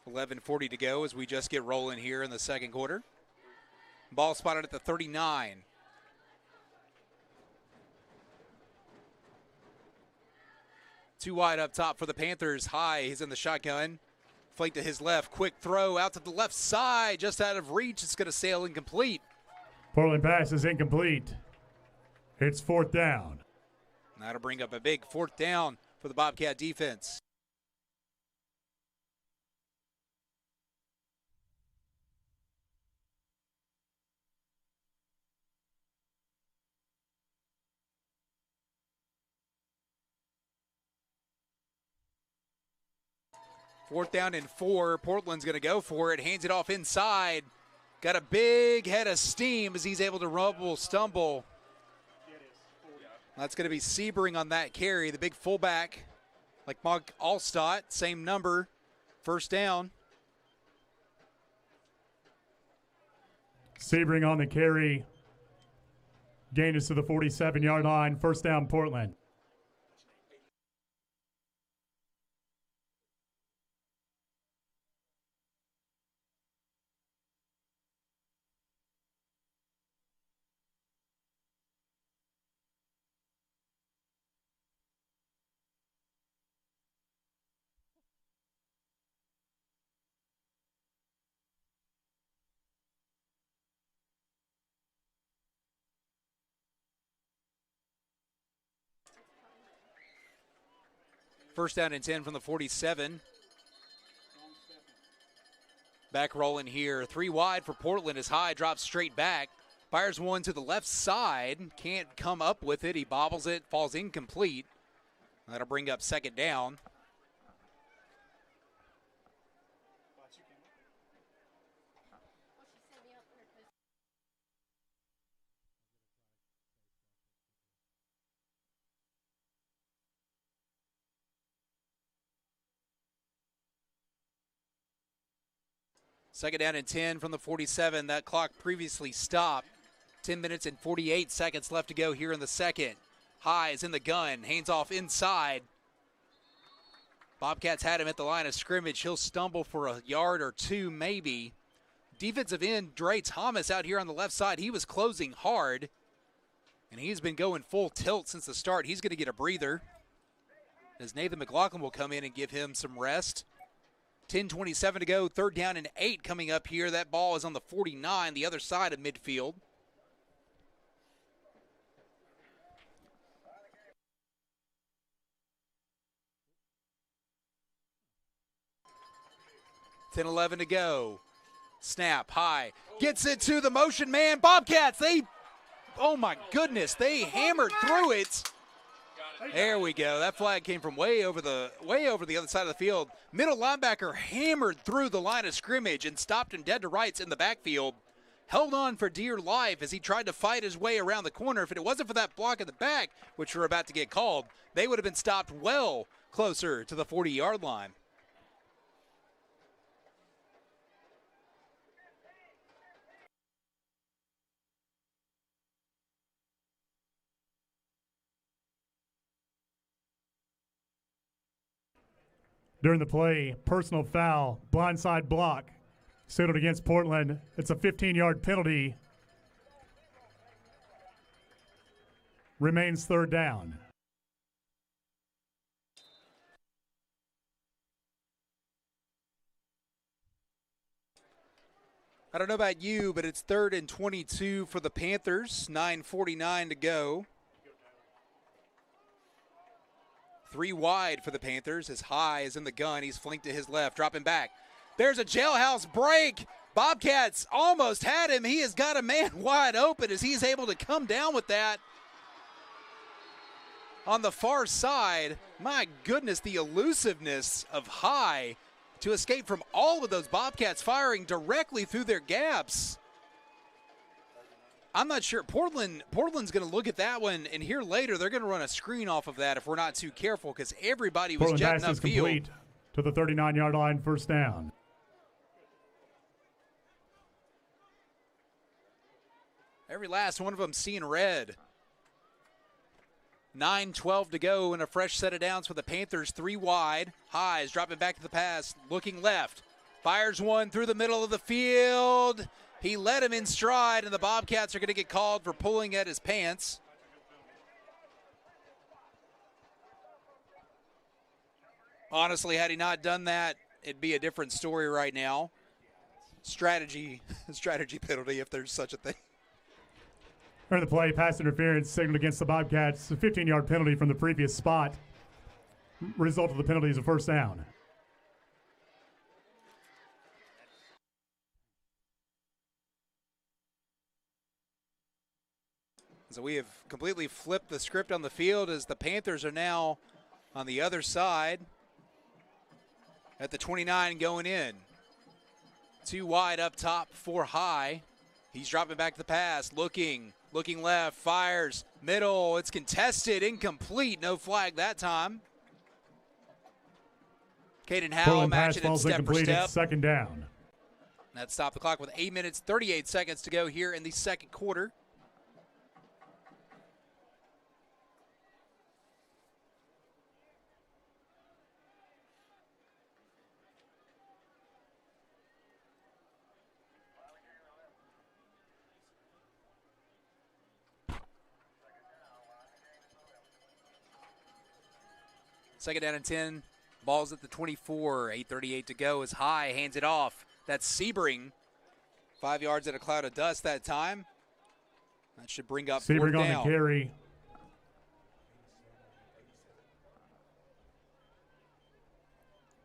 11:40 to go as we just get rolling here in the second quarter. Ball spotted at the 39. Too wide up top for the Panthers. High, he's in the shotgun. Flank to his left. Quick throw out to the left side. Just out of reach. It's going to sail incomplete. Portland pass is incomplete. It's fourth down. That'll bring up a big fourth down for the Bobcat defense. 4th down and 4. Portland's going to go for it. Hands it off inside. Got a big head of steam as he's able to stumble. That's going to be Sebring on that carry, the big fullback, like Mark Allstott, same number. 1st down. Sebring on the carry. Gain is to the 47-yard line. 1st down, Portland. First down and 10 from the 47. Back rolling here. 3 wide for Portland as High drops straight back. Fires one to the left side. Can't come up with it. He bobbles it. Falls incomplete. That'll bring up 2nd down. Second down and 10 from the 47. That clock previously stopped. 10 minutes and 48 seconds left to go here in the second. High is in the gun. Hands off inside. Bobcats had him at the line of scrimmage. He'll stumble for a yard or 2 maybe. Defensive end Dre Thomas out here on the left side. He was closing hard. And he's been going full tilt since the start. He's going to get a breather as Nathan McLaughlin will come in and give him some rest. 10:27 to go, 3rd down and 8 coming up here. That ball is on the 49, the other side of midfield. $10:11 to go. Snap, High. Gets it to the motion man. Bobcats, oh my goodness, they hammered through it. There we go. That flag came from way over the other side of the field. Middle linebacker hammered through the line of scrimmage and stopped him dead to rights in the backfield. Held on for dear life as he tried to fight his way around the corner. If it wasn't for that block in the back, which we're about to get called, they would have been stopped well closer to the 40-yard line. During the play, personal foul, blindside block, settled against Portland. It's a 15-yard penalty. Remains 3rd down. I don't know about you, but it's 3rd and 22 for the Panthers. 9:49 to go. 3 wide for the Panthers as High is in the gun. He's flanked to his left, dropping back. There's a jailhouse break. Bobcats almost had him. He has got a man wide open as he's able to come down with that on the far side. My goodness, the elusiveness of High to escape from all of those Bobcats firing directly through their gaps. I'm not sure. Portland's going to look at that one, and here later they're going to run a screen off of that if we're not too careful because everybody was jetting Portland pass is upfield. complete to the 39-yard line, 1st down. Every last one of them seeing red. 9:12 to go and a fresh set of downs for the Panthers. 3 wide. High is dropping back to the pass, looking left. Fires one through the middle of the field. He let him in stride, and the Bobcats are going to get called for pulling at his pants. Honestly, had he not done that, it'd be a different story right now. Strategy penalty if there's such a thing. During the play, pass interference signaled against the Bobcats. A 15-yard penalty from the previous spot. Result of the penalty is a 1st down. So we have completely flipped the script on the field as the Panthers are now on the other side. at the 29 going in. 2 wide up top, 4 high. He's dropping back to the pass, looking left, fires, middle. It's contested, incomplete, no flag that time. Caden Howell matching it step for step. Second down. That stopped the clock with 8 minutes, 38 seconds to go here in the second quarter. Second down and 10. Ball's at the 24. 8:38 to go is high. Hands it off. That's Sebring. 5 yards in a cloud of dust that time. That should bring up fourth Sebring on down. the carry.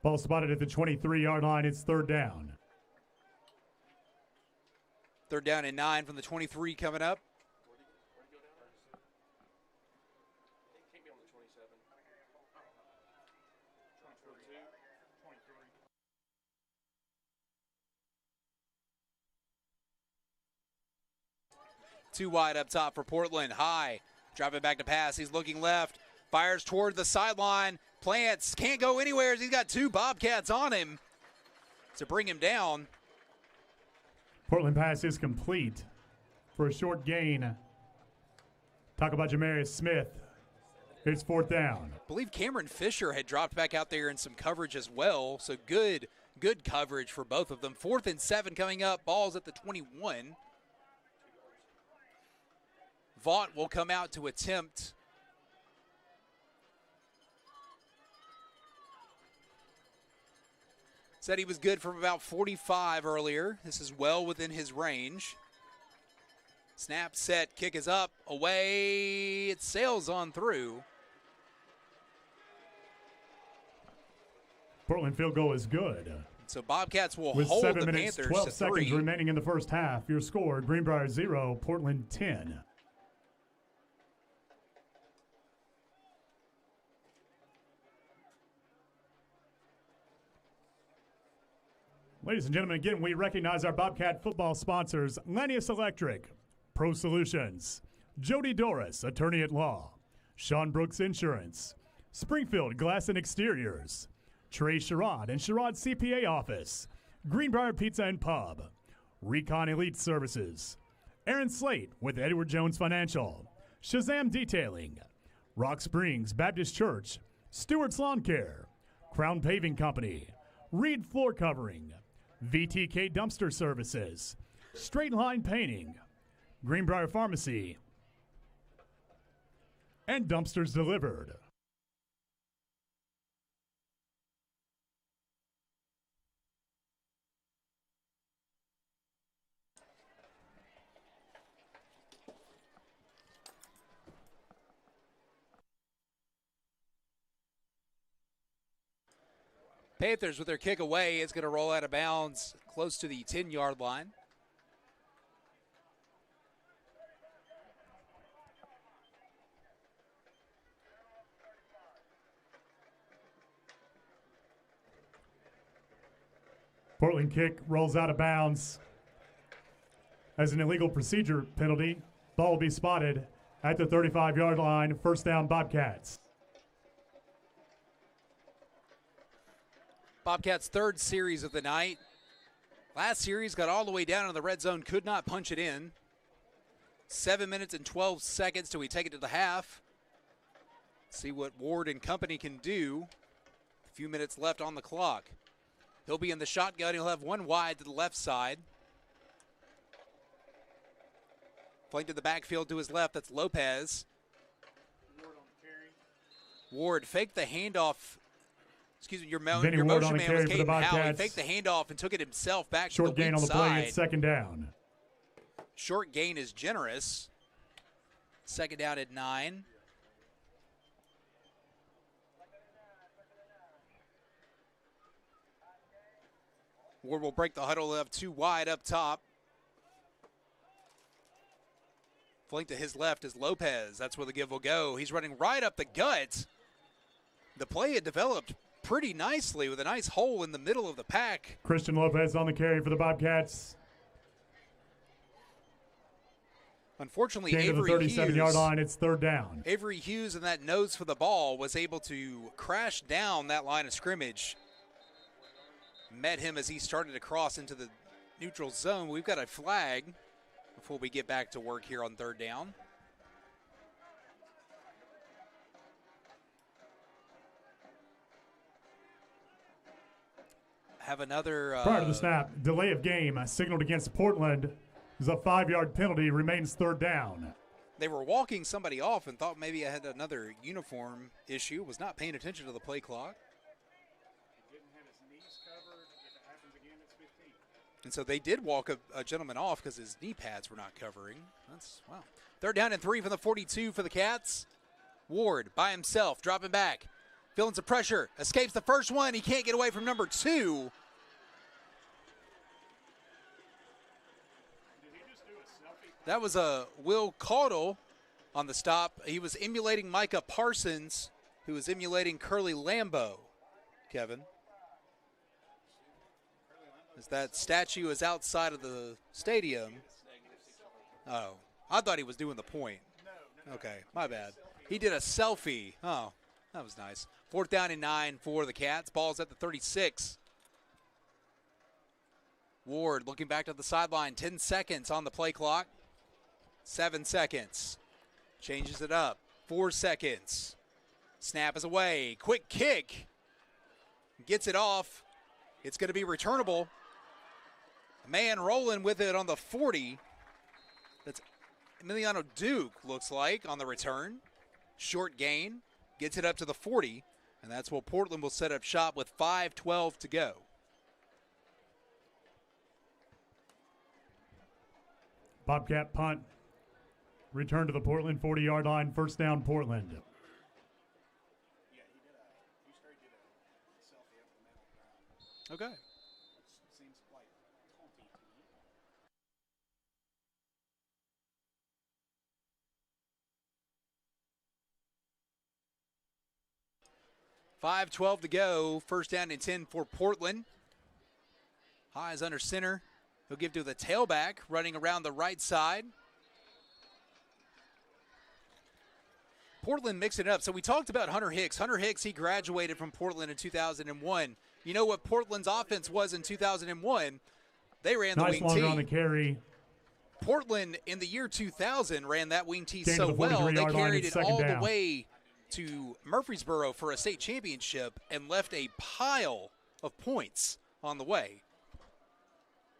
Ball spotted at the 23-yard line. It's third down. Third down and 9 from the 23 coming up. Two wide up top for Portland. High. Driving back to pass. He's looking left. Fires toward the sideline. Plants. Can't go anywhere. He's got 2 Bobcats on him to bring him down. Portland pass is complete for a short gain. Talk about Jamarius Smith. It's fourth down. I believe Cameron Fisher had dropped back out there in some coverage as well. So good coverage for both of them. 4th and 7 coming up. Ball's at the 21. Vaught will come out to attempt. Said he was good from about 45 earlier. This is well within his range. Snap, set, kick is up, away. It sails on through. Portland field goal is good. So Bobcats will with hold 7 the minutes, Panthers 12 to seconds 3. remaining in the first half. Your score, Greenbrier 0, Portland 10. Ladies and gentlemen, again, we recognize our Bobcat football sponsors, Lanius Electric, Pro Solutions, Jody Doris, Attorney at Law, Sean Brooks Insurance, Springfield Glass and Exteriors, Trey Sherrod and Sherrod CPA Office, Greenbrier Pizza and Pub, Recon Elite Services, Aaron Slate with Edward Jones Financial, Shazam Detailing, Rock Springs Baptist Church, Stewart's Lawn Care, Crown Paving Company, Reed Floor Covering, VTK Dumpster Services, Straight Line Painting, Greenbrier Pharmacy, and Dumpsters Delivered. Panthers with their kick away. It's going to roll out of bounds close to the 10-yard line. Portland kick rolls out of bounds as an illegal procedure penalty. Ball will be spotted at the 35-yard line. First down, Bobcats. Bobcats' third series of the night. Last series got all the way down in the red zone, could not punch it in. 7 minutes and 12 seconds till we take it to the half. See what Ward and company can do. A few minutes left on the clock. He'll be in the shotgun. He'll have 1 wide to the left side. Flanked in the backfield to his left, that's Lopez. Ward faked the handoff. Excuse me, your motion man was Caden Howell. He faked the handoff and took it himself back to the weak side. Short gain on the play, it's second down. Short gain is generous. Second down at 9. Ward will break the huddle left, 2 wide up top. Flank to his left is Lopez. That's where the give will go. He's running right up the gut. The play had developed pretty nicely with a nice hole in the middle of the pack. Christian Lopez on the carry for the Bobcats. Unfortunately, Gain to the Avery 37-yard Hughes, line. It's third down. Avery Hughes in that nose for the ball was able to crash down that line of scrimmage. Met him as he started to cross into the neutral zone. We've got a flag before we get back to work here on third down. Have another prior to the snap, delay of game signaled against Portland. There's a 5-yard penalty, remains third down. They were walking somebody off and thought maybe I had another uniform issue, was not paying attention to the play clock. He didn't have his knees covered. If it happens again, it's 15. And so they did walk a gentleman off because his knee pads were not covering. That's, wow. Third down and 3 from the 42 for the Cats. Ward by himself, dropping back. Feeling some pressure, escapes the first one. He can't get away from number 2. That was a Will Caudle on the stop. He was emulating Micah Parsons, who was emulating Curly Lambeau, Kevin. As that statue is outside of the stadium. Oh, I thought he was doing the point. Okay, my bad. He did a selfie. Oh, that was nice. Fourth down and 9 for the Cats. Ball's at the 36. Ward looking back to the sideline. 10 seconds on the play clock. 7 seconds. Changes it up. 4 seconds. Snap is away. Quick kick. Gets it off. It's going to be returnable. A man rolling with it on the 40. That's Emiliano Duke, looks like, on the return. Short gain. Gets it up to the 40. And that's where Portland will set up shop with 5:12 to go. Bobcat punt. Return to the Portland 40-yard line. First down, Portland. Yeah, Houston did a selfie up the middle ground. Okay. Which seems quite taunty to me. 5:12 to go. First down and 10 for Portland. High is under center. He'll give to the tailback, running around the right side. Portland mixing it up. So we talked about Hunter Hicks. Hunter Hicks, he graduated from Portland in 2001. You know what Portland's offense was in 2001? They ran the nice wing longer T. on the carry. Portland in the year 2000 ran that wing T Gain to so the well, they 43-yard line, carried it's it all second the down. way to Murfreesboro for a state championship and left a pile of points on the way.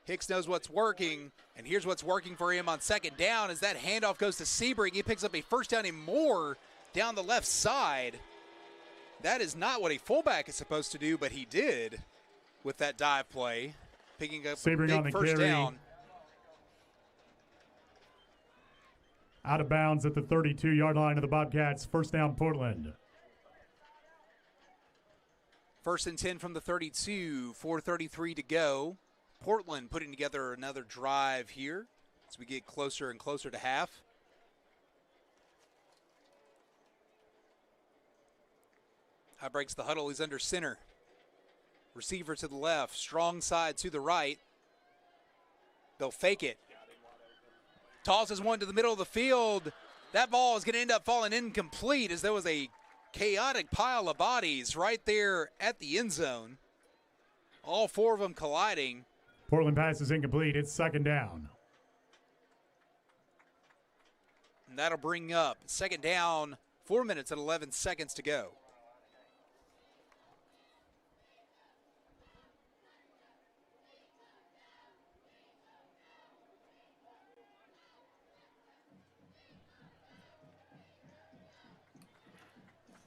Hicks knows what's working, and here's what's working for him on second down as that handoff goes to Sebring. He picks up a first down and more down the left side. That is not what a fullback is supposed to do, but he did with that dive play, picking up Sebring a on the big first carry. down. Out of bounds at the 32-yard line of the Bobcats. First down, Portland. First and 10 from the 32, 4:33 to go. Portland putting together another drive here as we get closer and closer to half. High breaks the huddle. He's under center. Receiver to the left. Strong side to the right. They'll fake it. Tosses one to the middle of the field. That ball is going to end up falling incomplete as there was a chaotic pile of bodies right there at the end zone. All four of them colliding. Portland pass is incomplete. It's second down. And that'll bring up second down, 4 minutes and 11 seconds to go.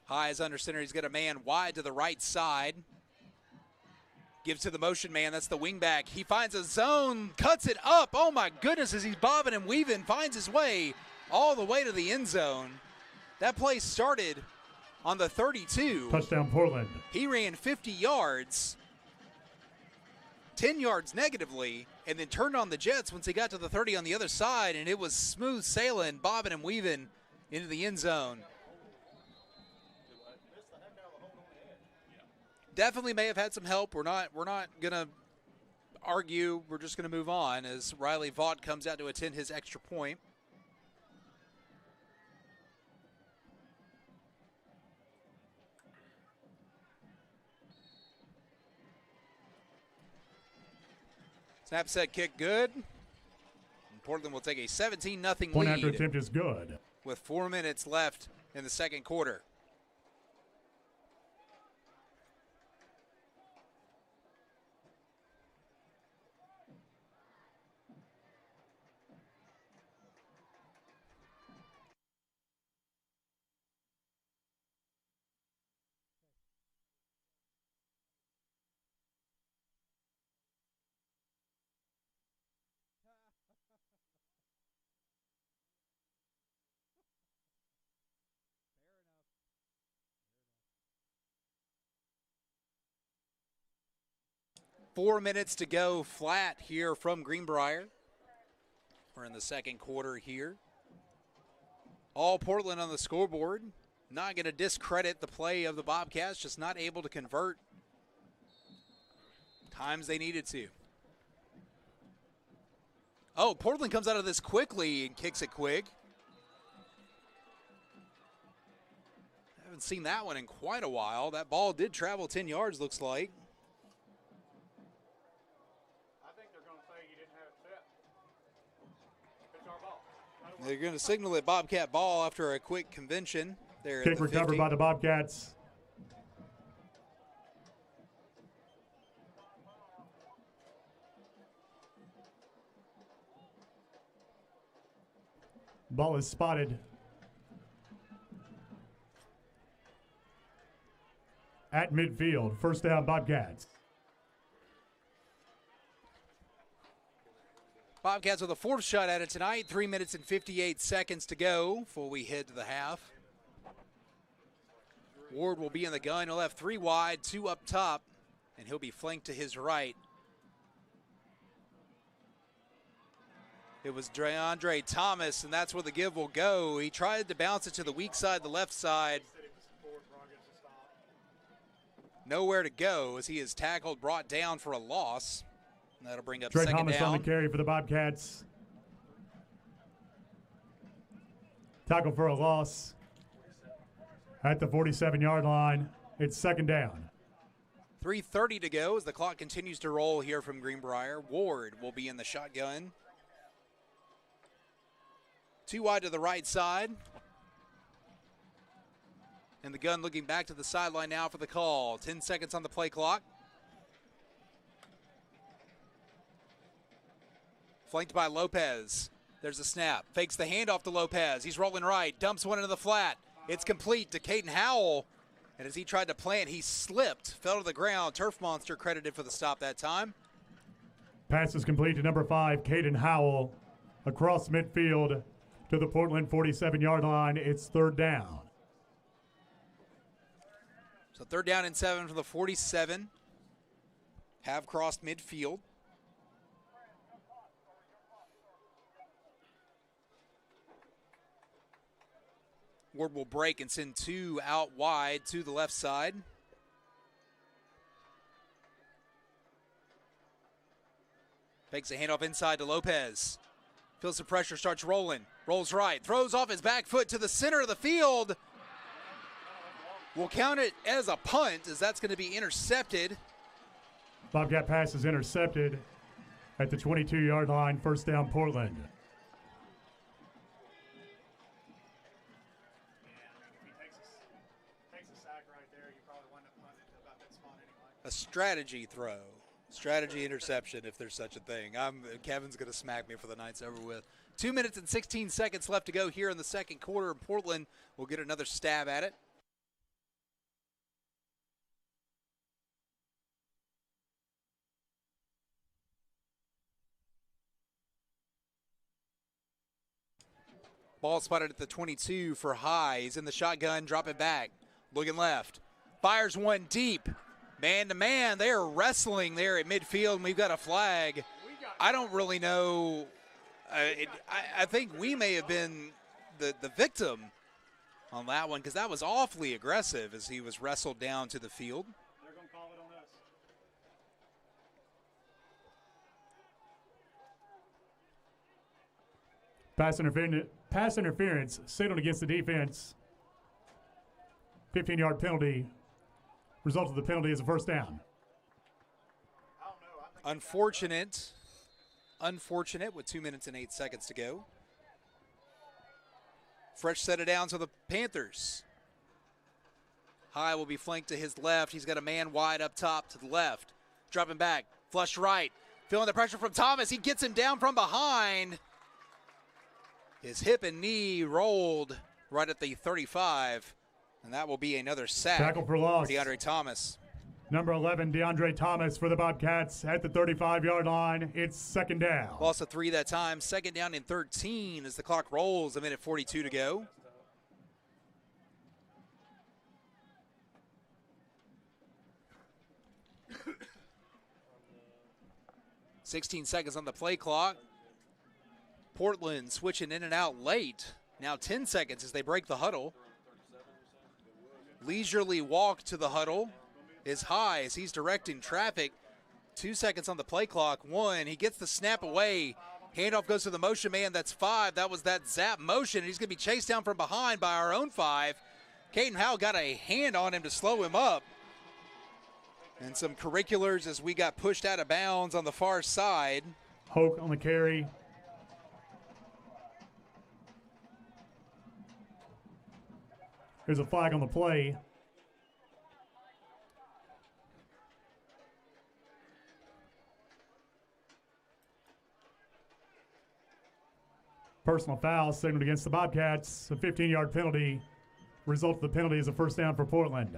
High is under center. He's got a man wide to the right side. Gives to the motion man. That's the wingback. He finds a zone, cuts it up. Oh, my goodness, as he's bobbing and weaving, finds his way all the way to the end zone. That play started on the 32. Touchdown, Portland. He ran 50 yards, 10 yards negatively, and then turned on the jets once he got to the 30 on the other side, and it was smooth sailing, bobbing and weaving into the end zone. definitely may have had some help. We're not going to argue. We're just going to move on as Riley Vaught comes out to attend his extra point. Snap, set, kick, good. And Portland will take a 17-0 lead. Point after attempt is good. With 4 minutes left in the second quarter. Four minutes to go flat here from Greenbrier. We're in the second quarter here. All Portland on the scoreboard. Not going to discredit the play of the Bobcats, just not able to convert times they needed to. Oh, Portland comes out of this quickly and kicks it quick. Haven't seen that one in quite a while. That ball did travel 10 yards, looks like. They're going to signal it Bobcat ball after a quick convention there. Kick recovered by the Bobcats. Ball is spotted at midfield. First down, Bobcats. Bobcats with a fourth shot at it tonight. 3 minutes and 58 seconds to go before we head to the half. Ward will be in the gun. He'll have 3 wide, 2 up top, and he'll be flanked to his right. It was DeAndre Thomas, and that's where the give will go. He tried to bounce it to the weak side, the left side. Nowhere to go as he is tackled, brought down for a loss. That'll bring up Trey second Thomas down. on the carry for the Bobcats. Tackle for a loss at the 47-yard line. It's second down. 3:30 to go as the clock continues to roll here from Greenbrier. Ward will be in the shotgun. 2 wide to the right side. And the gun looking back to the sideline now for the call. 10 seconds on the play clock. Flanked by Lopez. There's a snap. Fakes the handoff to Lopez. He's rolling right. Dumps one into the flat. It's complete to Caden Howell. And as he tried to plant, he slipped. Fell to the ground. Turf Monster credited for the stop that time. Pass is complete to number 5, Caden Howell. Across midfield to the Portland 47-yard line. It's third down. So third down and 7 from the 47. Have crossed midfield. Ward will break and send 2 out wide to the left side. Fakes a handoff inside to Lopez. Feels the pressure, starts rolling. Rolls right, throws off his back foot to the center of the field. We'll count it as a punt as that's going to be intercepted. Bobcat pass is intercepted at the 22-yard line. First down, Portland. A strategy throw. Strategy interception, if there's such a thing. Kevin's going to smack me for the night's over with. 2 minutes and 16 seconds left to go here in the second quarter. Portland will get another stab at it. Ball spotted at the 22 for High. He's in the shotgun, drop it back. Looking left. Fires one deep. Man to man, they are wrestling there at midfield, and we've got a flag. I don't really know. I think we may have been the victim on that one because that was awfully aggressive as he was wrestled down to the field. They're going to call Pass interference signaled against the defense. 15-yard penalty. Result of the penalty is a first down. Unfortunate with 2 minutes and 8 seconds to go. Fresh set of downs for the Panthers. High will be flanked to his left. He's got a man wide up top to the left. Dropping back, flush right. Feeling the pressure from Thomas. He gets him down from behind. His hip and knee rolled right at the 35. And that will be another sack. Tackle for loss. For DeAndre Thomas. Number 11, DeAndre Thomas for the Bobcats at the 35-yard line. It's second down. Loss of 3 that time. Second down and 13 as the clock rolls. 1:42 to go. $16 seconds on the play clock. Portland switching in and out late. Now 10 seconds as they break the huddle. Leisurely walk to the huddle is High as he's directing traffic. 2 seconds on the play clock. 1, he gets the snap away. Handoff goes to the motion man. That's 5. That was that zap motion. He's going to be chased down from behind by our own 5. Caden Howell got a hand on him to slow him up. And some curriculars as we got pushed out of bounds on the far side. Hoke on the carry. There's a flag on the play. Personal foul signaled against the Bobcats. A 15-yard penalty. Result of the penalty is a first down for Portland.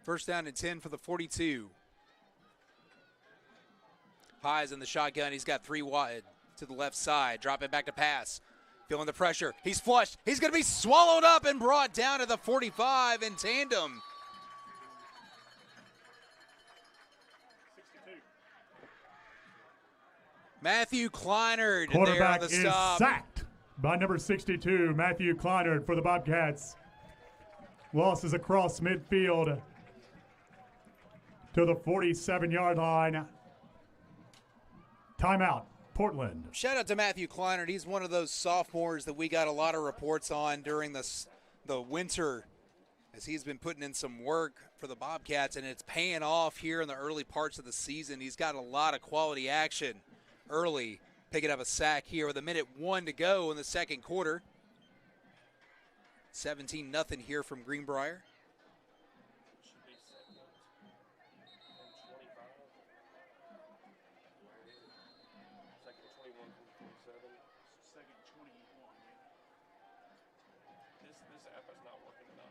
First down and 10 for the 42. High's in the shotgun. He's got 3 wide to the left side. Dropping back to pass. Feeling the pressure. He's flushed. He's going to be swallowed up and brought down to the 45 in tandem. 62. Matthew Kleinert Quarterback there on the is stop. sacked by number 62, Matthew Kleinert for the Bobcats. Losses across midfield to the 47-yard line. Timeout, Portland. Shout out to Matthew Kleinert. He's one of those sophomores that we got a lot of reports on during the winter as he's been putting in some work for the Bobcats, and it's paying off here in the early parts of the season. He's got a lot of quality action early, picking up a sack here with 1:01 to go in the second quarter. 17-0 here from Greenbrier. Second 21. This app is not working enough.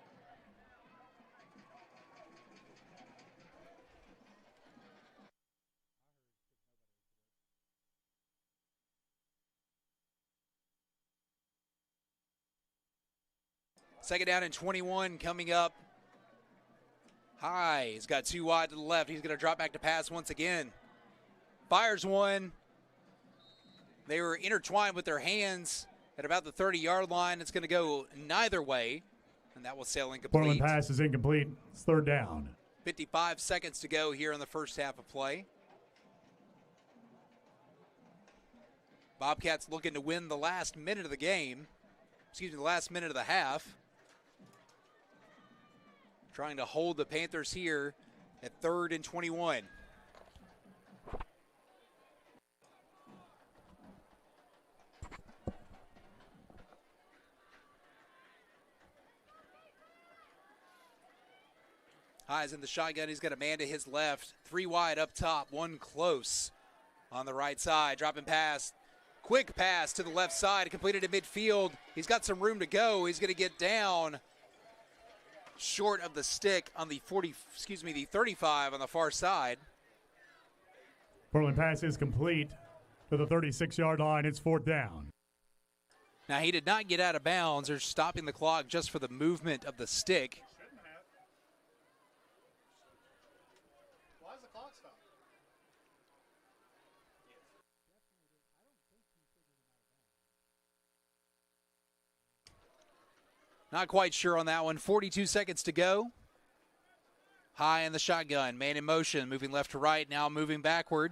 Second down and 21 coming up. High. He's got 2 wide to the left. He's going to drop back to pass once again. Fires one. They were intertwined with their hands at about the 30-yard line. It's going to go neither way, and that will sail incomplete. Portland pass is incomplete. It's third down. 55 seconds to go here in the first half of play. Bobcats looking to win the last minute of the game. The last minute of the half. Trying to hold the Panthers here at 3rd and 21. High's in the shotgun. He's got a man to his left. 3 wide up top, 1 close on the right side. Dropping pass. Quick pass to the left side. Completed at midfield. He's got some room to go. He's going to get down short of the stick on the 35 on the far side. Portland pass is complete to the 36-yard line. It's 4th down. Now, he did not get out of bounds. They're stopping the clock just for the movement of the stick. Why is the clock stopped? Not quite sure on that one. 42 seconds to go. High in the shotgun. Man in motion. Moving left to right. Now moving backward.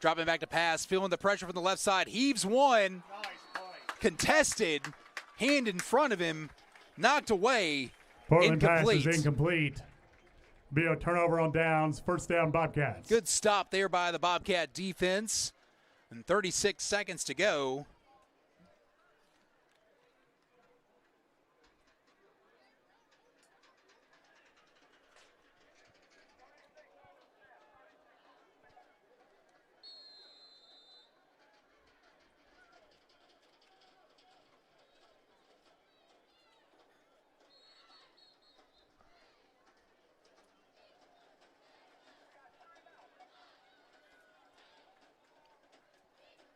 Dropping back to pass. Feeling the pressure from the left side. Heaves one. Contested. Hand in front of him. Knocked away. Portland Incomplete. pass is incomplete. Be a turnover on downs. First down, Bobcats. Good stop there by the Bobcat defense. And 36 seconds to go.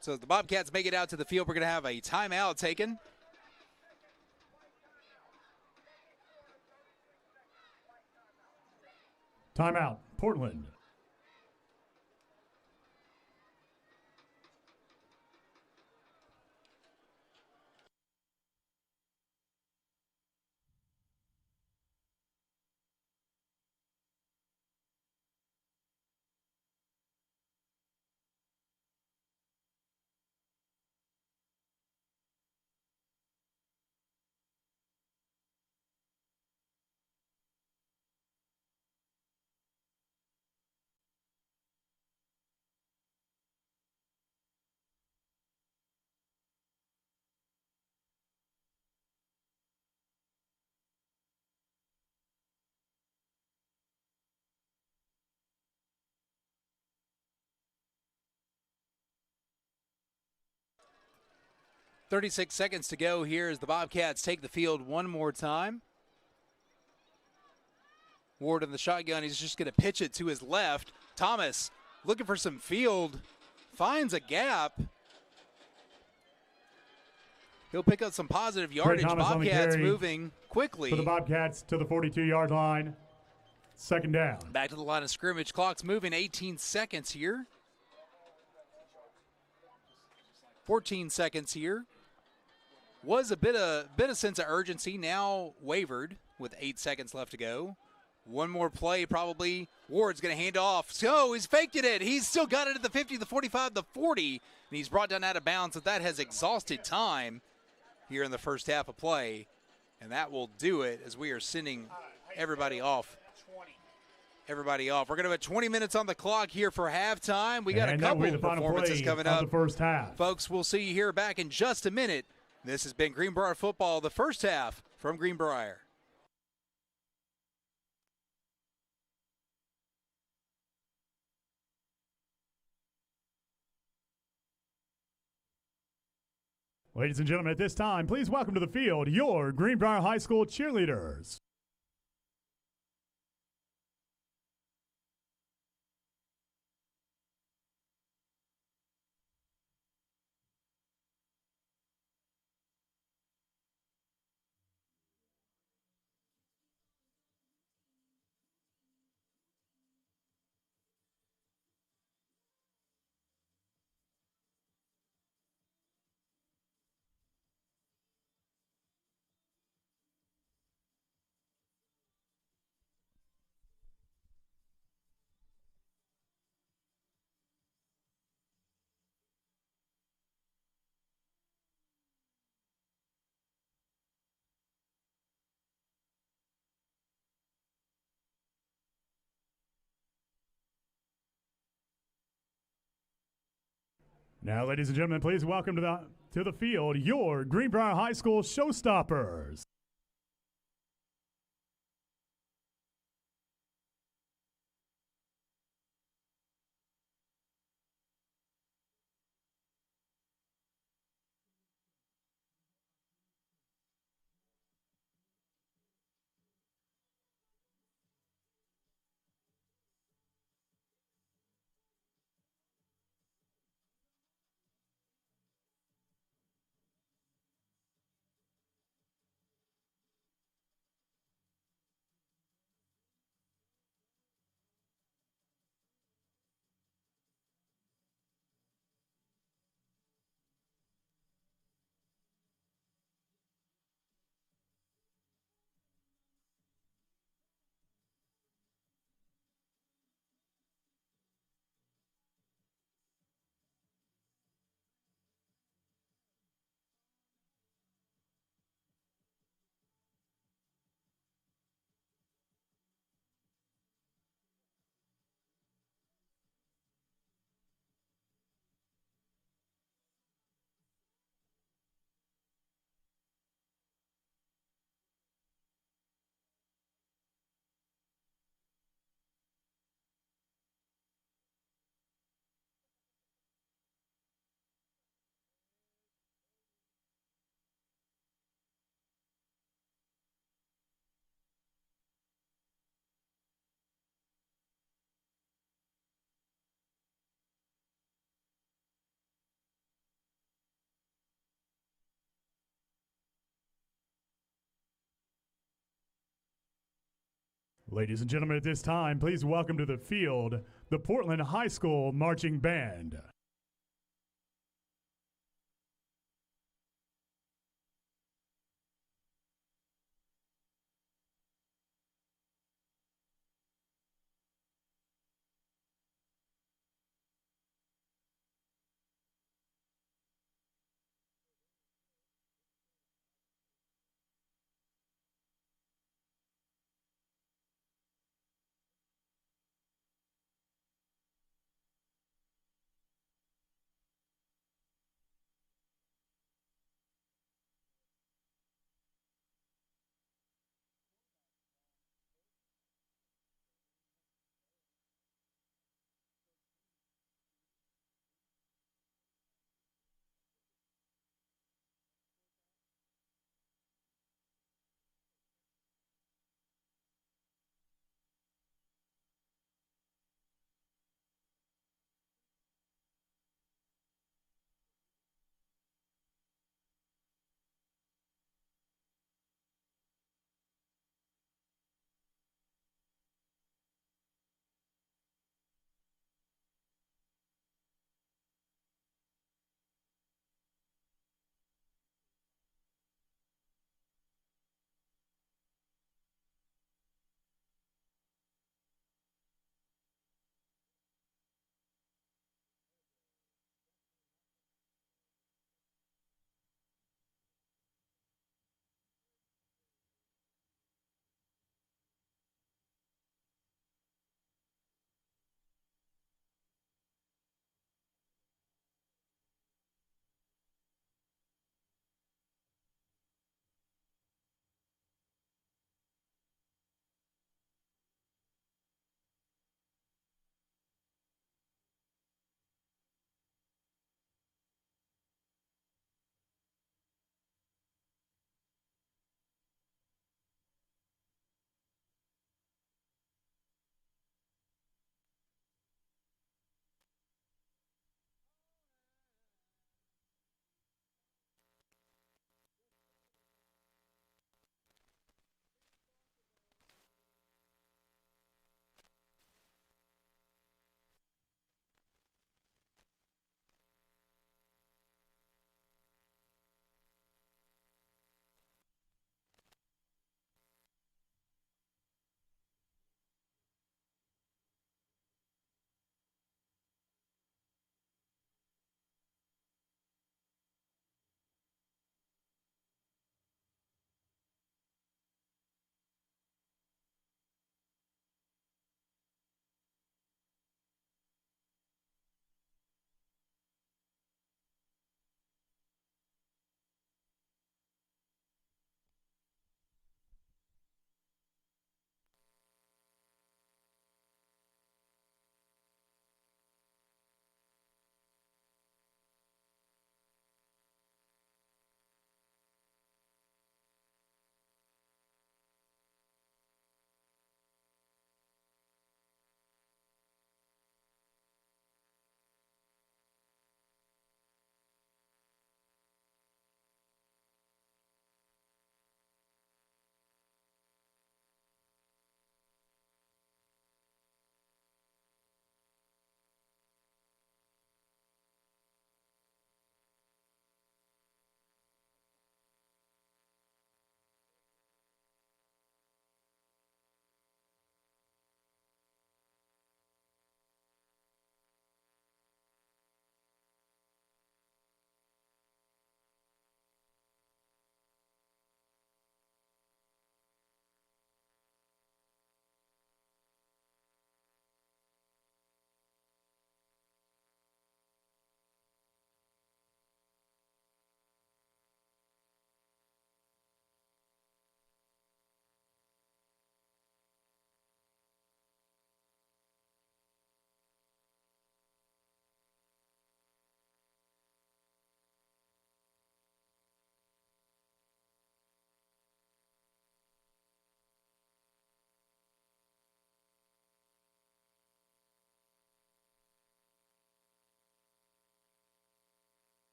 So as the Bobcats make it out to the field, we're going to have a timeout taken. Timeout, Portland. .36 seconds to go here as the Bobcats take the field one more time. Ward in the shotgun. He's just going to pitch it to his left. Thomas looking for some field. Finds a gap. He'll pick up some positive yardage. Bobcats moving quickly. For the Bobcats to the 42-yard line. Second down. Back to the line of scrimmage. Clock's moving. 18 seconds here. 14 seconds here. Was a bit of sense of urgency. Now wavered with 8 seconds left to go. One more play probably. Ward's going to hand off. So he's faked it. He's still got it at the 50, the 45, the 40. And he's brought down out of bounds. So that has exhausted time here in the first half of play. And that will do it as we are sending everybody off. Everybody off. We're going to have 20 minutes on the clock here for halftime. We got a couple of performances coming up. The first half. Folks, we'll see you here back in just a minute. This has been Greenbrier football, the first half from Greenbrier. Ladies and gentlemen, at this time, please welcome to the field your Greenbrier High School cheerleaders. Now, ladies and gentlemen, please welcome to the field your Greenbrier High School showstoppers. Ladies and gentlemen, at this time, please welcome to the field the Portland High School Marching Band.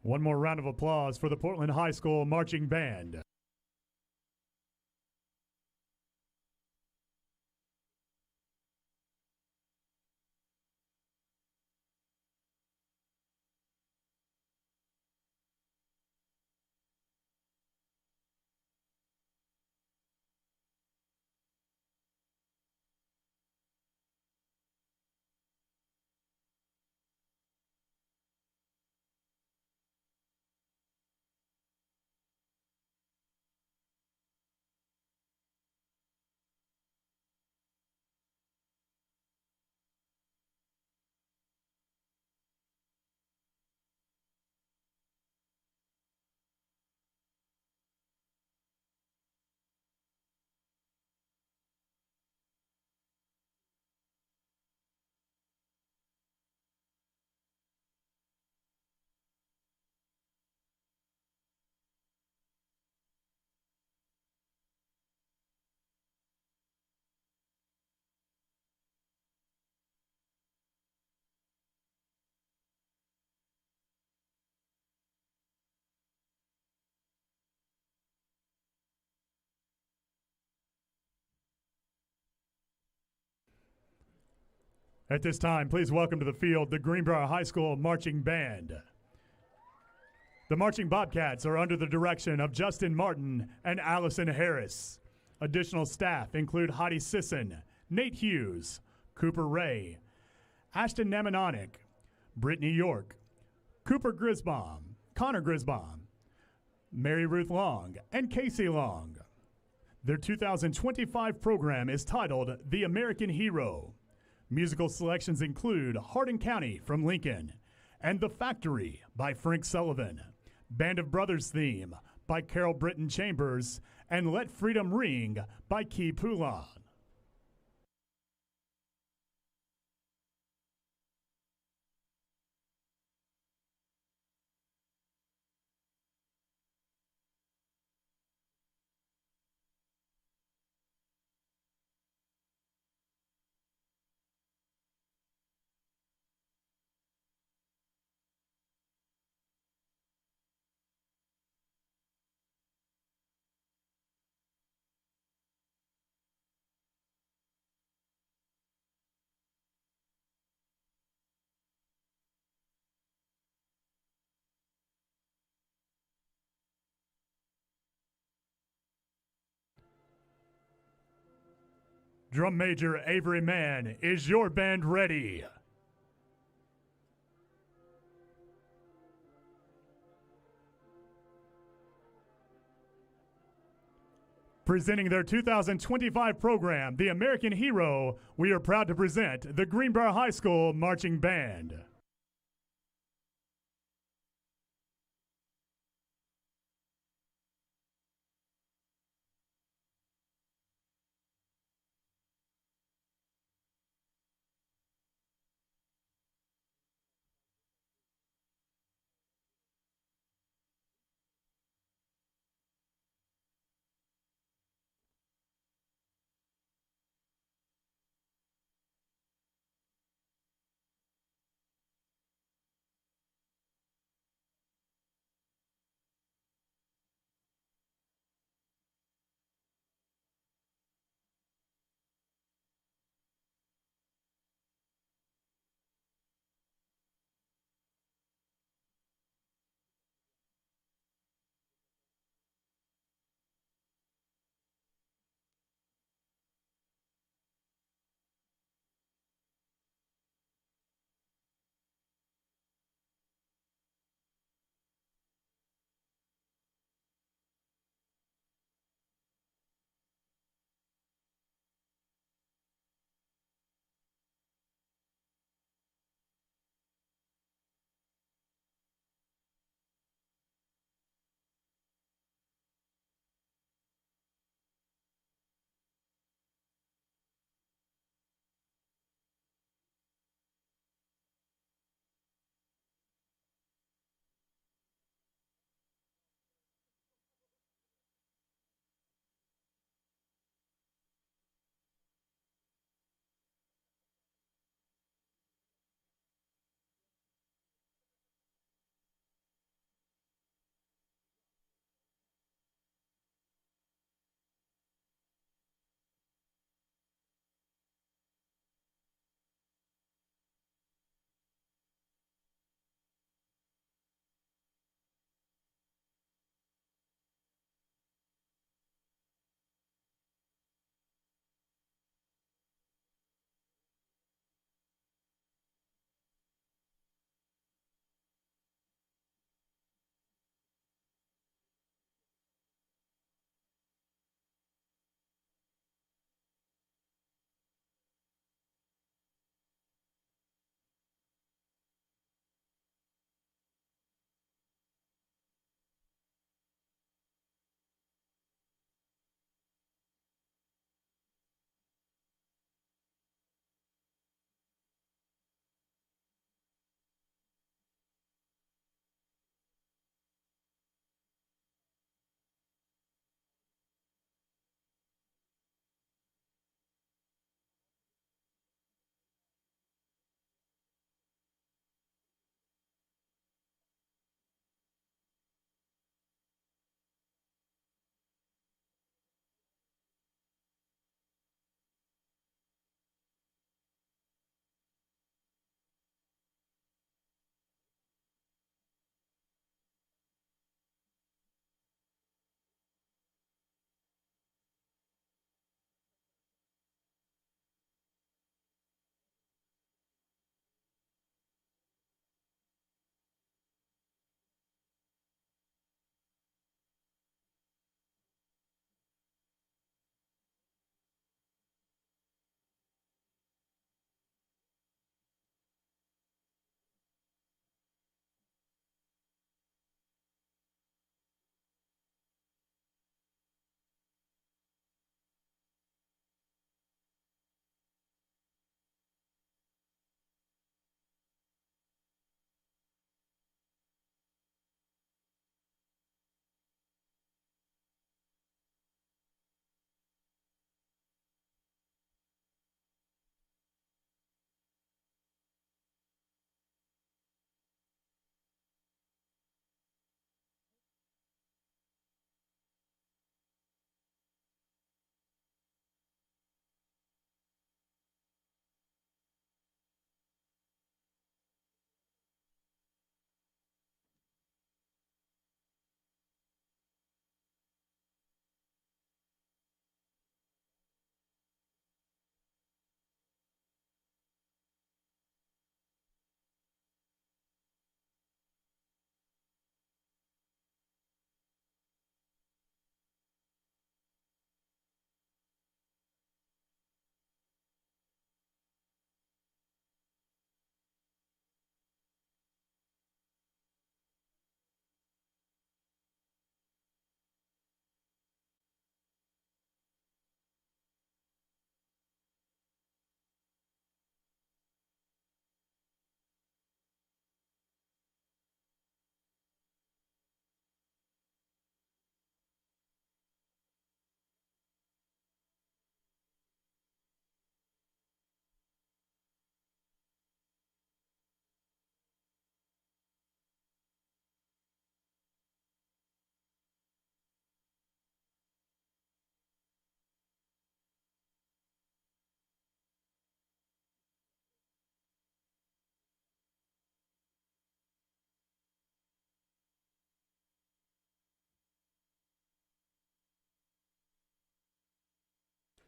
One more round of applause for the Portland High School Marching Band. At this time, please welcome to the field the Greenbrier High School Marching Band. The marching Bobcats are under the direction of Justin Martin and Allison Harris. Additional staff include Heidi Sisson, Nate Hughes, Cooper Ray, Ashton Namanonik, Brittany York, Cooper Grisbaum, Connor Grisbaum, Mary Ruth Long, and Casey Long. Their 2025 program is titled The American Hero. Musical selections include Hardin County from Lincoln and The Factory by Frank Sullivan, Band of Brothers theme by Carol Britton Chambers, and Let Freedom Ring by Key Poulon. Drum Major Avery Mann, is your band ready? Presenting their 2025 program, The American Hero, we are proud to present the Greenbrier High School Marching Band.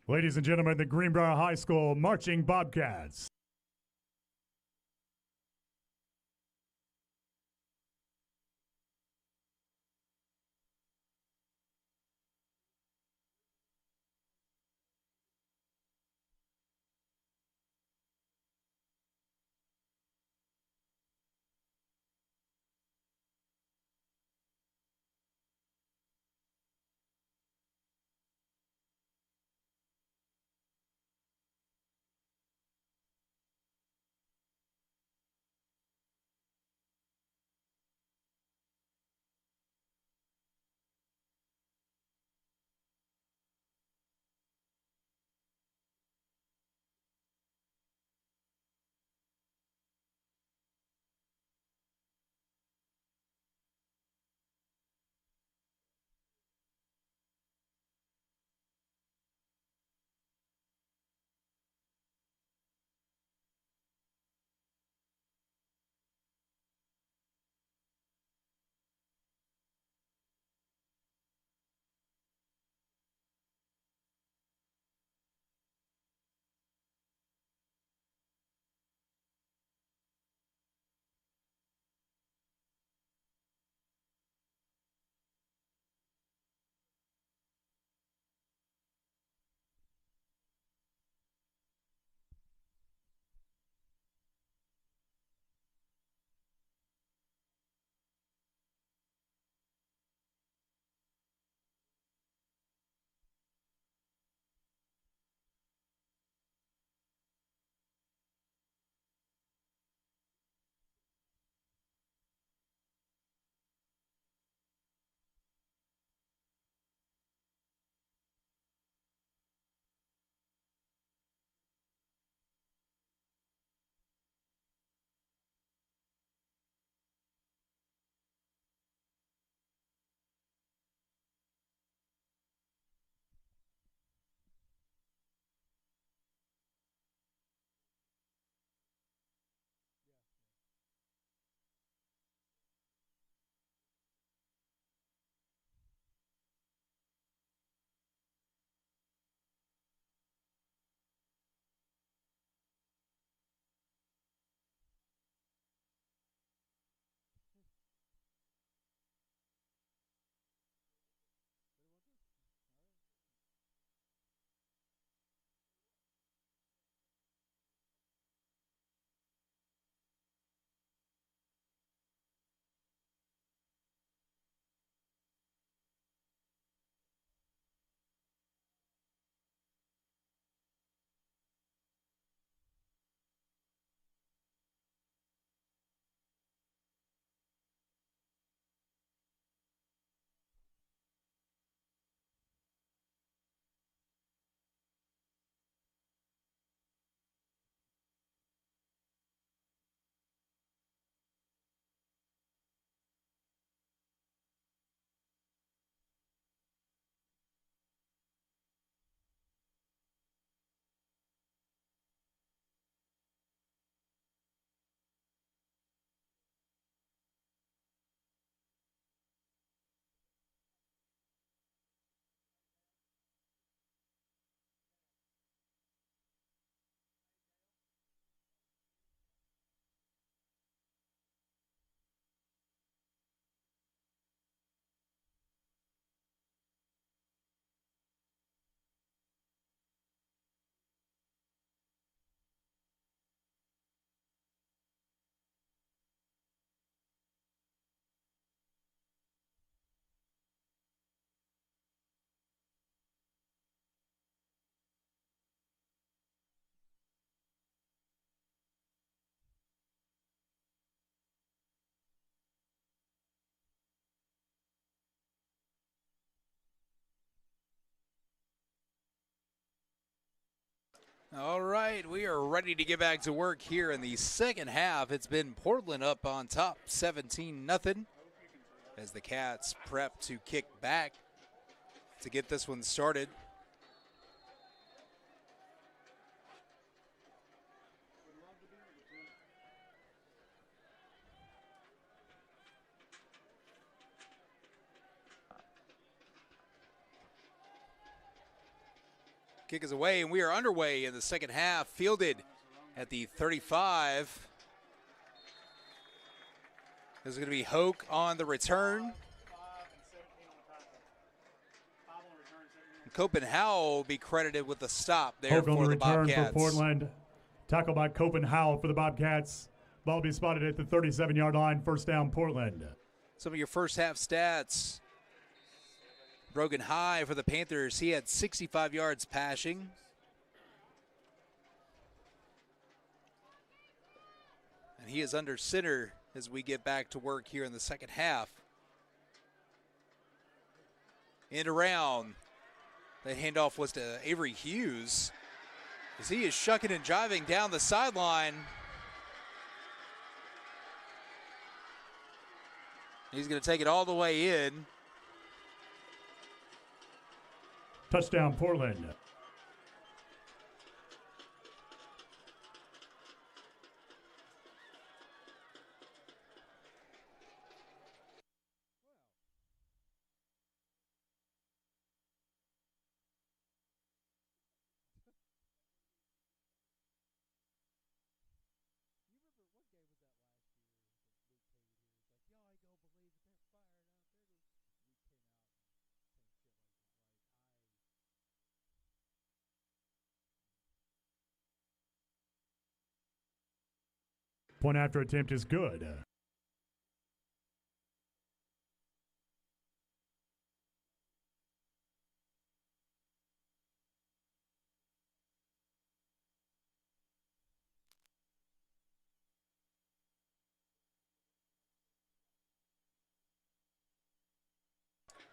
Ladies and gentlemen, the Greenbrier High School marching Bobcats. All right, we are ready to get back to work here in the second half. It's been Portland up on top, 17-0, as the Cats prep to kick back to get this one started. Kick is away, and we are underway in the second half. Fielded at the 35. This is going to be Hoke on the return. Copenhagen will be credited with the stop there Hoke on for the the return Bobcats. for Portland. Tackle by Copenhagen for the Bobcats. Ball will be spotted at the 37-yard line. First down, Portland. Some of your first half stats. Brogan High for the Panthers. He had 65 yards passing. And he is under center as we get back to work here in the second half. And around. The handoff was to Avery Hughes as he is shucking and jiving down the sideline. He's going to take it all the way in. Touchdown, Portland. Point after attempt is good.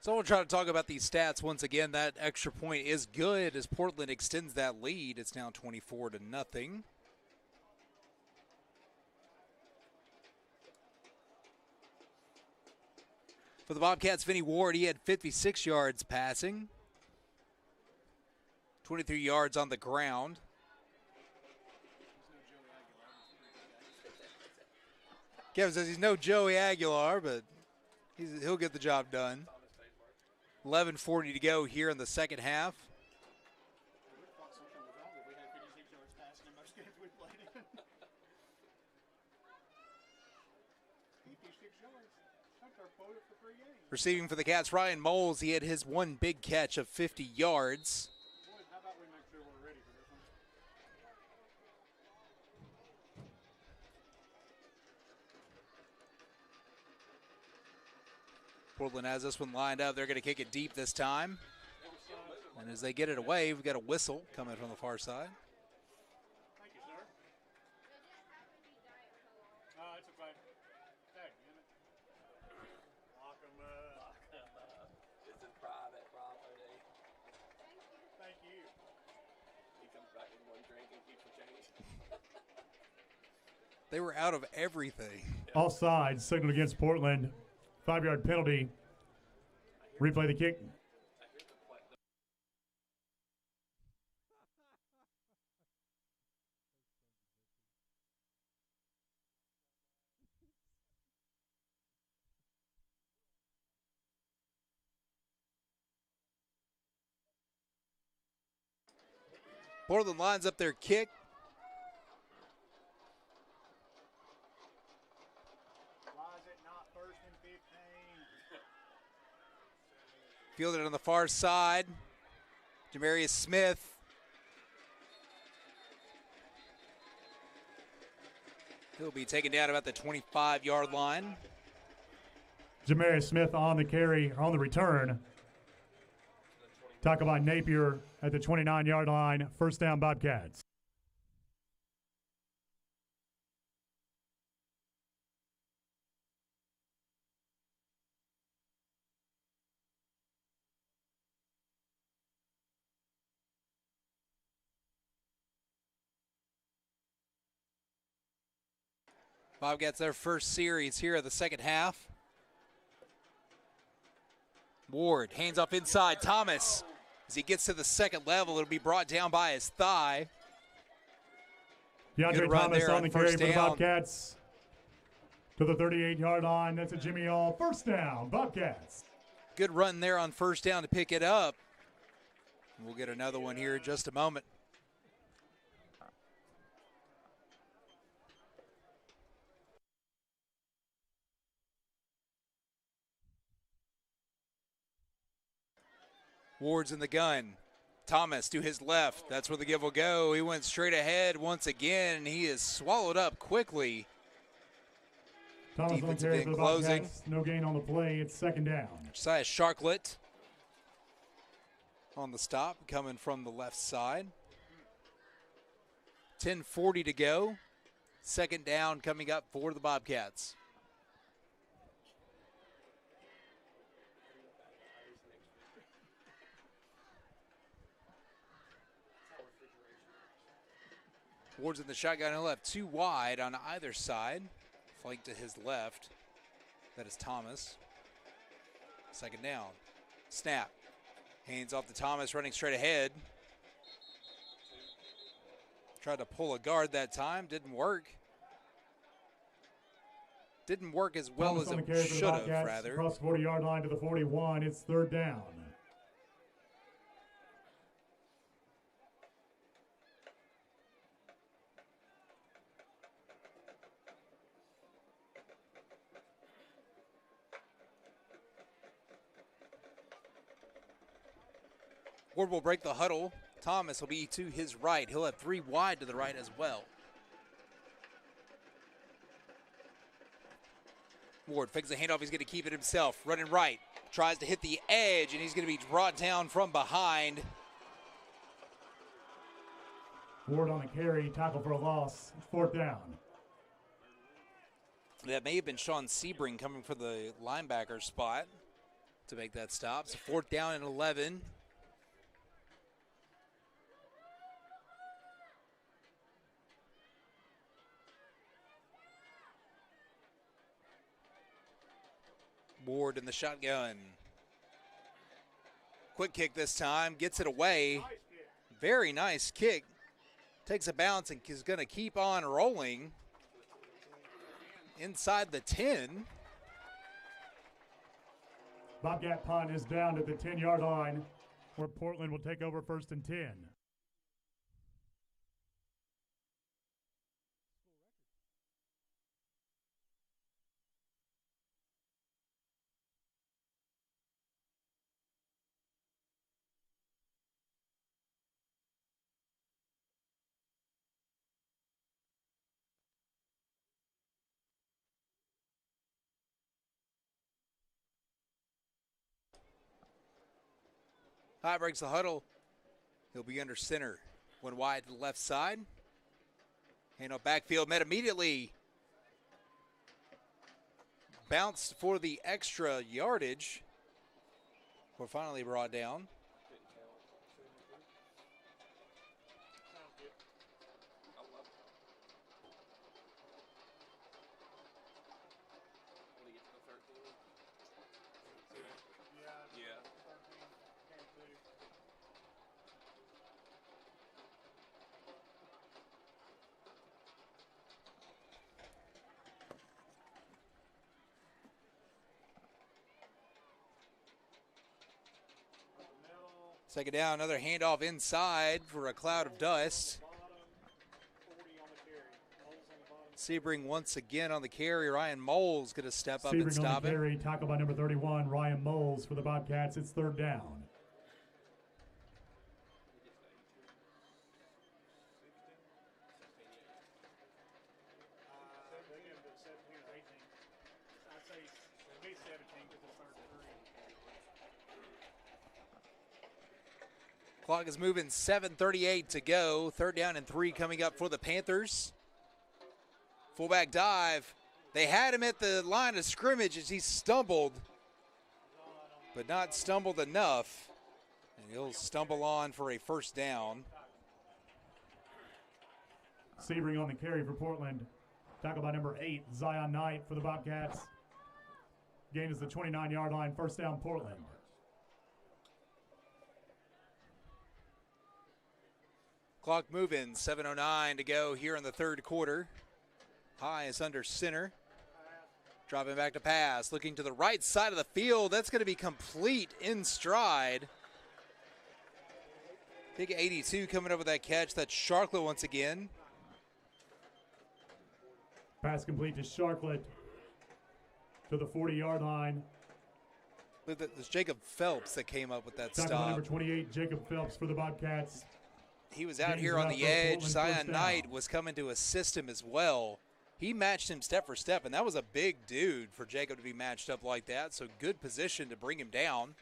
So we'll try to talk about these stats once again. That extra point is good as Portland extends that lead. It's now 24-0. For the Bobcats, Vinny Ward, he had 56 yards passing, 23 yards on the ground. Kevin says he's no Joey Aguilar, but he'll get the job done. 11:40 to go here in the second half. Receiving for the Cats, Ryan Moles, he had his one big catch of 50 yards. Portland has this one lined up. They're going to kick it deep this time. And as they get it away, we've got a whistle coming from the far side. Thank you, sir. It's okay. Hey, lock them up. This is private property. Thank you. He comes back with one drink and keeps the change. They were out of everything. Offside, signaled against Portland. 5-yard penalty. Replay the kick. Portland lines up their kick. Fielded on the far side. Jamarius Smith. He'll be taken down about the 25-yard line. Jamarius Smith on the carry, on the return. Tackle by Napier at the 29-yard line. First down, Bobcats. Bobcats their first series here of the second half. Ward, hands off inside. Thomas, as he gets to the second level, it'll be brought down by his thigh. DeAndre Thomas on the carry for the Bobcats to the 38-yard line. That's a Jimmy All. First down, Bobcats. Good run there on first down to pick it up. We'll get another one here in just a moment. Ward's in the gun. Thomas to his left. That's where the give will go. He went straight ahead once again. He is swallowed up quickly. Thomas on Defensive carry end for the closing. Bobcats. No gain on the play. It's second down. Josiah Sharklet on the stop, coming from the left side. 10:40 to go. Second down coming up for the Bobcats. Ward's in the shotgun. He'll have two wide on either side. Flank to his left. That is Thomas. Second down. Snap. Hands off to Thomas, running straight ahead. Tried to pull a guard that time. Didn't work. Didn't work as well Thomas as on the it carry for the should have, Bobcats, rather. Across the 40-yard line to the 41. It's third down. Ward will break the huddle. Thomas will be to his right. He'll have three wide to the right as well. Ward fakes the handoff. He's going to keep it himself. Running right. Tries to hit the edge, and he's going to be brought down from behind. Ward on the carry. Tackle for a loss. It's fourth down. That may have been Sean Sebring coming for the linebacker spot to make that stop. So fourth down and 11. Ward in the shotgun. Quick kick this time. Gets it away. Very nice kick. Takes a bounce and is going to keep on rolling inside the 10. Bobcat punt is down at the 10-yard line, where Portland will take over first and 10. High breaks the huddle. He'll be under center. One wide to the left side. Hand off backfield, met immediately. Bounced for the extra yardage. We're finally brought down. Second down, another handoff inside for a cloud of dust. Sebring once again on the carry. Ryan Moles going to step up and Sebring stop on the it. carry, tackle by number 31, Ryan Moles for the Bobcats. It's third down. Clock is moving, 7:38 to go. Third down and 3 coming up for the Panthers. Fullback dive. They had him at the line of scrimmage as he stumbled, but not stumbled enough. And he'll stumble on for a first down. Sebring on the carry for Portland. Tackle by number 8, Zion Knight for the Bobcats. Gain is the 29-yard line. First down, Portland. Clock moving, 7:09 to go here in the third quarter. High is under center. Dropping back to pass, looking to the right side of the field. That's going to be complete in stride. Big 82 coming up with that catch. That's Sharklet once again. Pass complete to Sharklet to the 40-yard line. It was Jacob Phelps that came up with that Tackle stop. number 28, Jacob Phelps for the Bobcats. He was out Gains here on left the for edge. Portland, Zion first down. Knight was coming to assist him as well. He matched him step for step, and that was a big dude for Jacob to be matched up like that. So good position to bring him down.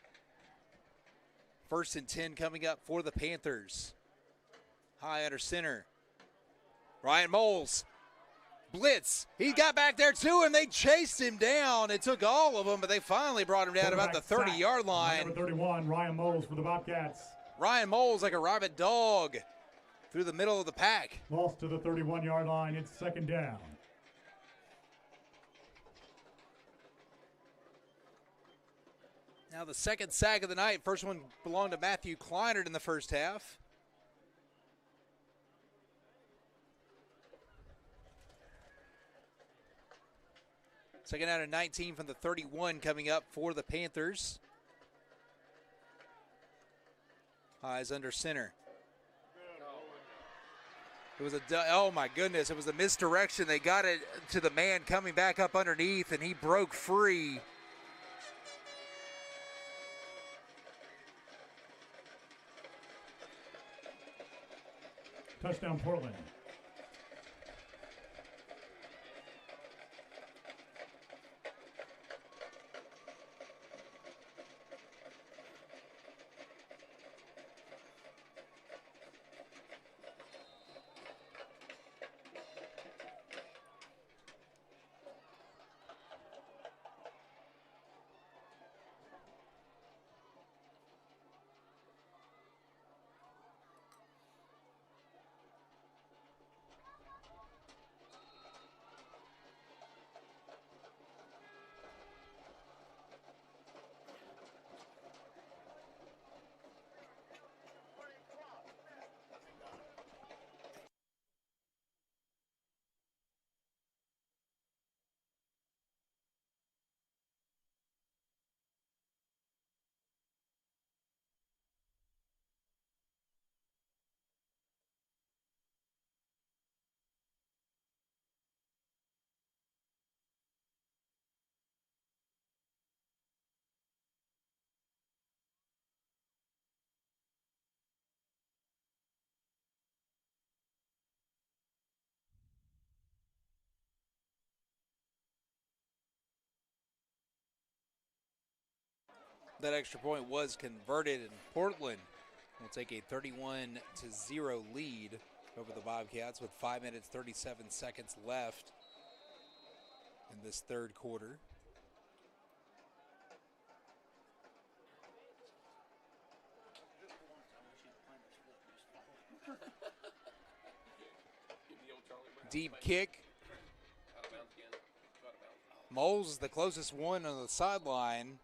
1st and 10 coming up for the Panthers. High under center. Ryan Moles. Blitz. He got back there too, and they chased him down. It took all of them, but they finally brought him down about the 30-yard line. Number 31, Ryan Moles for the Bobcats. Ryan Moles like a rabid dog through the middle of the pack. Lost to the 31-yard line. It's 2nd down. Now the 2nd sack of the night. First one belonged to Matthew Kleinert in the first half. Second out of 19 from the 31 coming up for the Panthers. Eyes under center. It was oh my goodness, it was a misdirection. They got it to the man coming back up underneath, and he broke free. Touchdown, Portland. That extra point was converted, and Portland will take a 31-0 lead over the Bobcats with 5 minutes, 37 seconds left in this third quarter. Deep kick. Moles is the closest one on the sideline.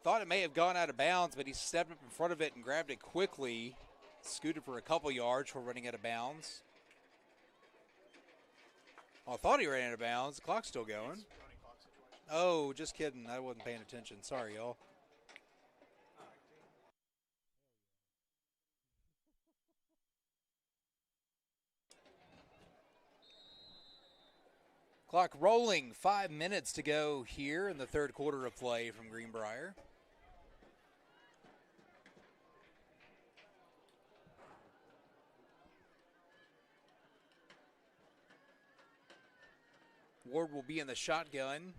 Thought it may have gone out of bounds, but he stepped up in front of it and grabbed it quickly. Scooted for a couple yards for running out of bounds. Oh, I thought he ran out of bounds. The clock's still going. Oh, just kidding. I wasn't paying attention. Sorry, y'all. Clock rolling. 5 minutes to go here in the third quarter of play from Greenbrier. Ward will be in the shotgun.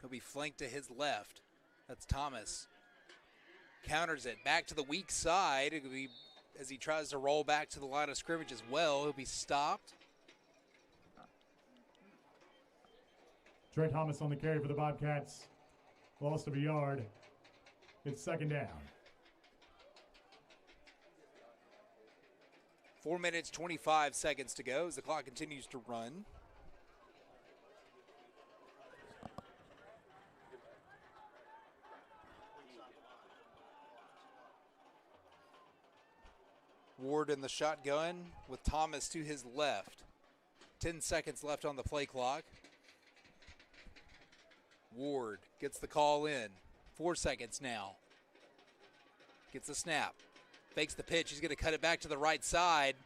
He'll be flanked to his left. That's Thomas. Counters it back to the weak side. It'll be, as he tries to roll back to the line of scrimmage as well, he'll be stopped. Trey Thomas on the carry for the Bobcats. Lost of a yard. It's 2nd down. 4 minutes, 25 seconds to go as the clock continues to run. Ward in the shotgun with Thomas to his left. 10 seconds left on the play clock. Ward gets the call in. 4 seconds now. Gets the snap. Fakes the pitch. He's going to cut it back to the right side.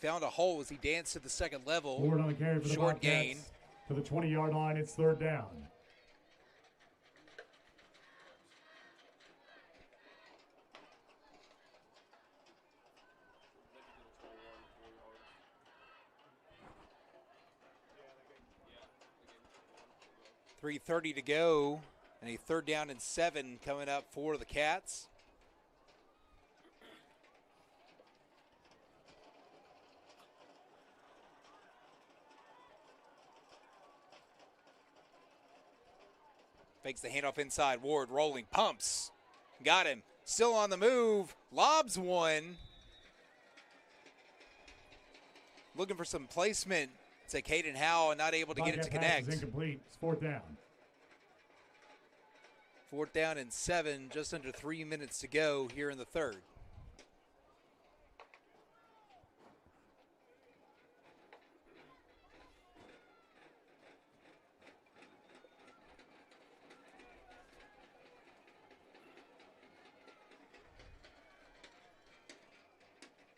Found a hole as he danced to the second level. Forward on the carry for the Short Bobcats. gain. To the 20-yard line, it's third down. .330 to go, and a 3rd down and 7 coming up for the Cats. Fakes the handoff inside. Ward rolling, pumps. Got him. Still on the move. Lobs one. Looking for some placement. It's a Caden Howell, not able to get it to connect. Pass is incomplete. It's 4th down. 4th down and 7, just under 3 minutes to go here in the 3rd.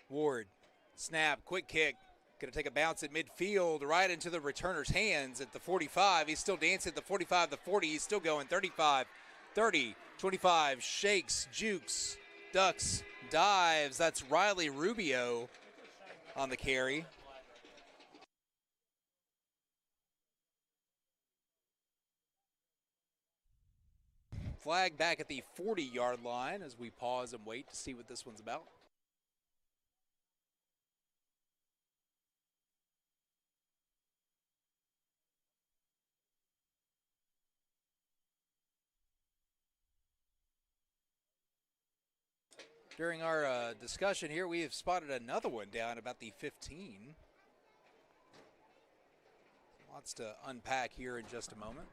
Ward, snap, quick kick. Going to take a bounce at midfield, right into the returner's hands at the 45. He's still dancing at the 45, the 40. He's still going 35, 30, 25, shakes, jukes, ducks, dives. That's Riley Rubio on the carry. Flag back at the 40-yard line as we pause and wait to see what this one's about. During our discussion here, we have spotted another one down about the 15. Lots to unpack here in just a moment.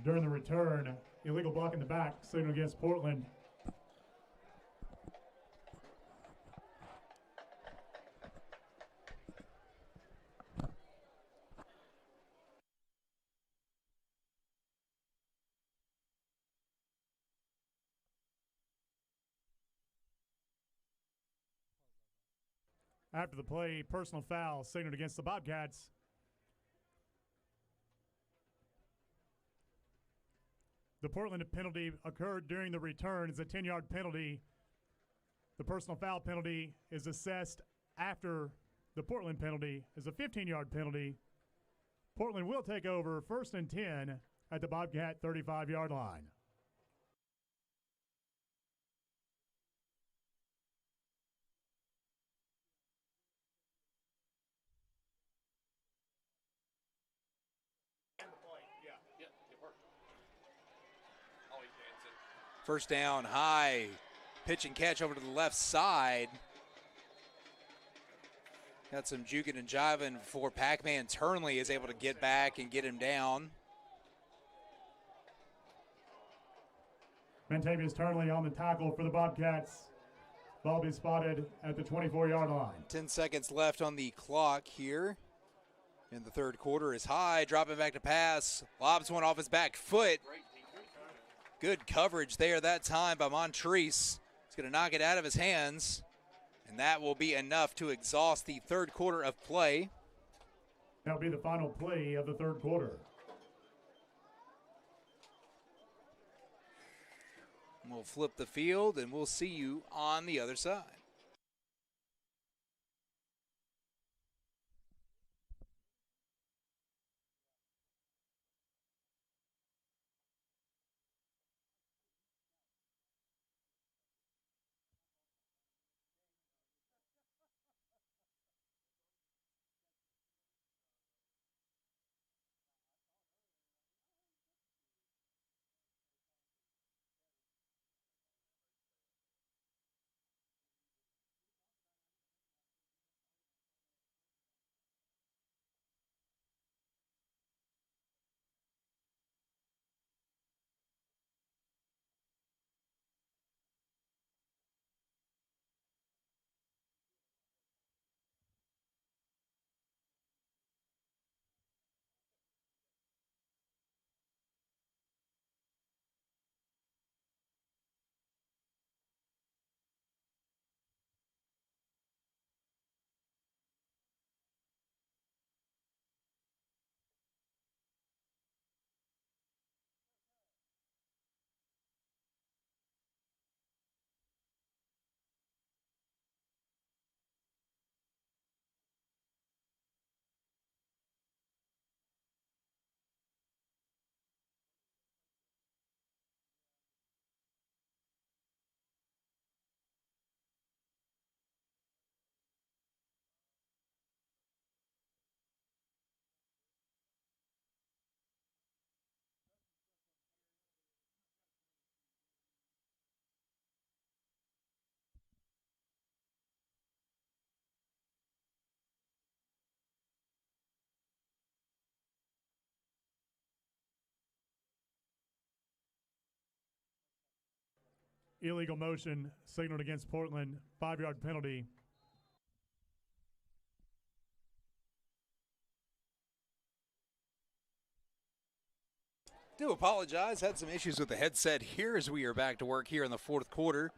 During the return, illegal block in the back, signal against Portland. After the play, personal foul signaled against the Bobcats. The Portland penalty occurred during the return. It's a 10-yard penalty. The personal foul penalty is assessed after the Portland penalty is a 15-yard penalty. Portland will take over 1st and 10 at the Bobcat 35-yard line. First down, high, pitch and catch over to the left side. Got some juking and jiving before Pac-Man Turnley is able to get back and get him down. Mantavius Turnley on the tackle for the Bobcats. Ball be spotted at the 24-yard line. 10 seconds left on the clock here in the 3rd quarter. Is high, dropping back to pass. Lobs one off his back foot. Good coverage there that time by Montrese. He's going to knock it out of his hands, and that will be enough to exhaust the 3rd quarter of play. That'll be the final play of the 3rd quarter. We'll flip the field, and we'll see you on the other side. Illegal motion signaled against Portland. 5-yard penalty. Do apologize. Had some issues with the headset here as we are back to work here in the fourth quarter.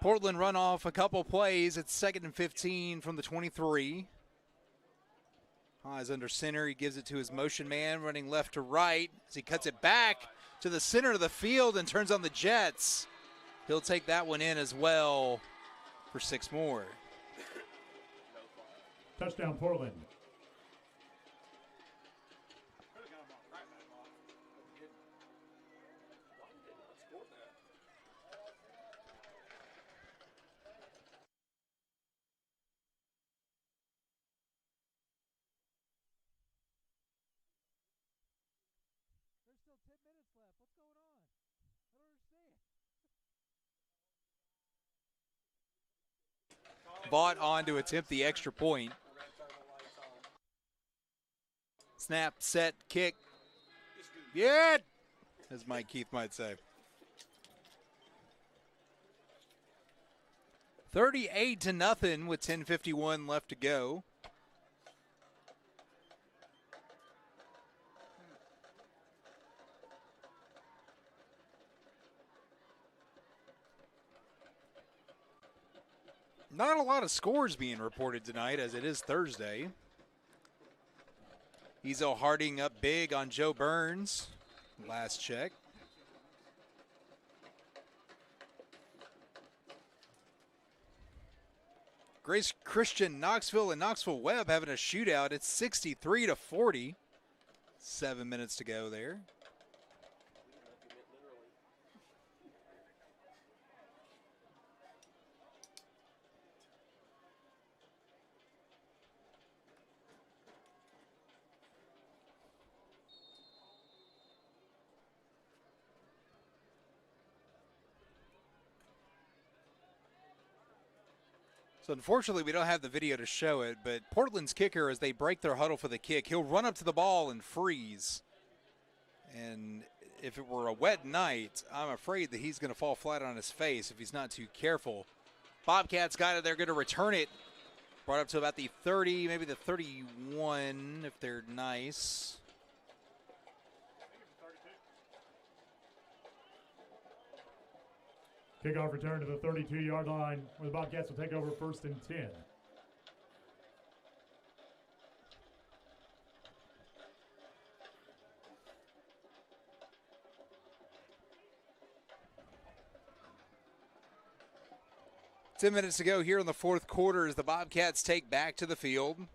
Portland run off a couple plays. It's 2nd and 15 from the 23. Highs under center. He gives it to his motion man running left to right as he cuts it back to the center of the field and turns on the Jets. He'll take that one in as well for 6 more. Touchdown, Portland. There's still 10 minutes left. What's going on? I don't understand. Bought on to attempt the extra point. Snap, set, kick. Yeah, as Mike Keith might say. 38-0 with 10:51 left to go. Not a lot of scores being reported tonight as it is Thursday. Ezo Harding up big on Joe Burns. Last check. Grace Christian, Knoxville, and Knoxville Webb having a shootout. It's 63-40. 7 minutes to go there. So unfortunately, we don't have the video to show it, but Portland's kicker, as they break their huddle for the kick, he'll run up to the ball and freeze. And if it were a wet night, I'm afraid that he's going to fall flat on his face if he's not too careful. Bobcats got it. They're going to return it. Brought up to about the 30, maybe the 31 if they're nice. Kickoff return to the 32-yard line, where the Bobcats will take over 1st and 10. Ten minutes to go here in the fourth quarter as the Bobcats take back to the field.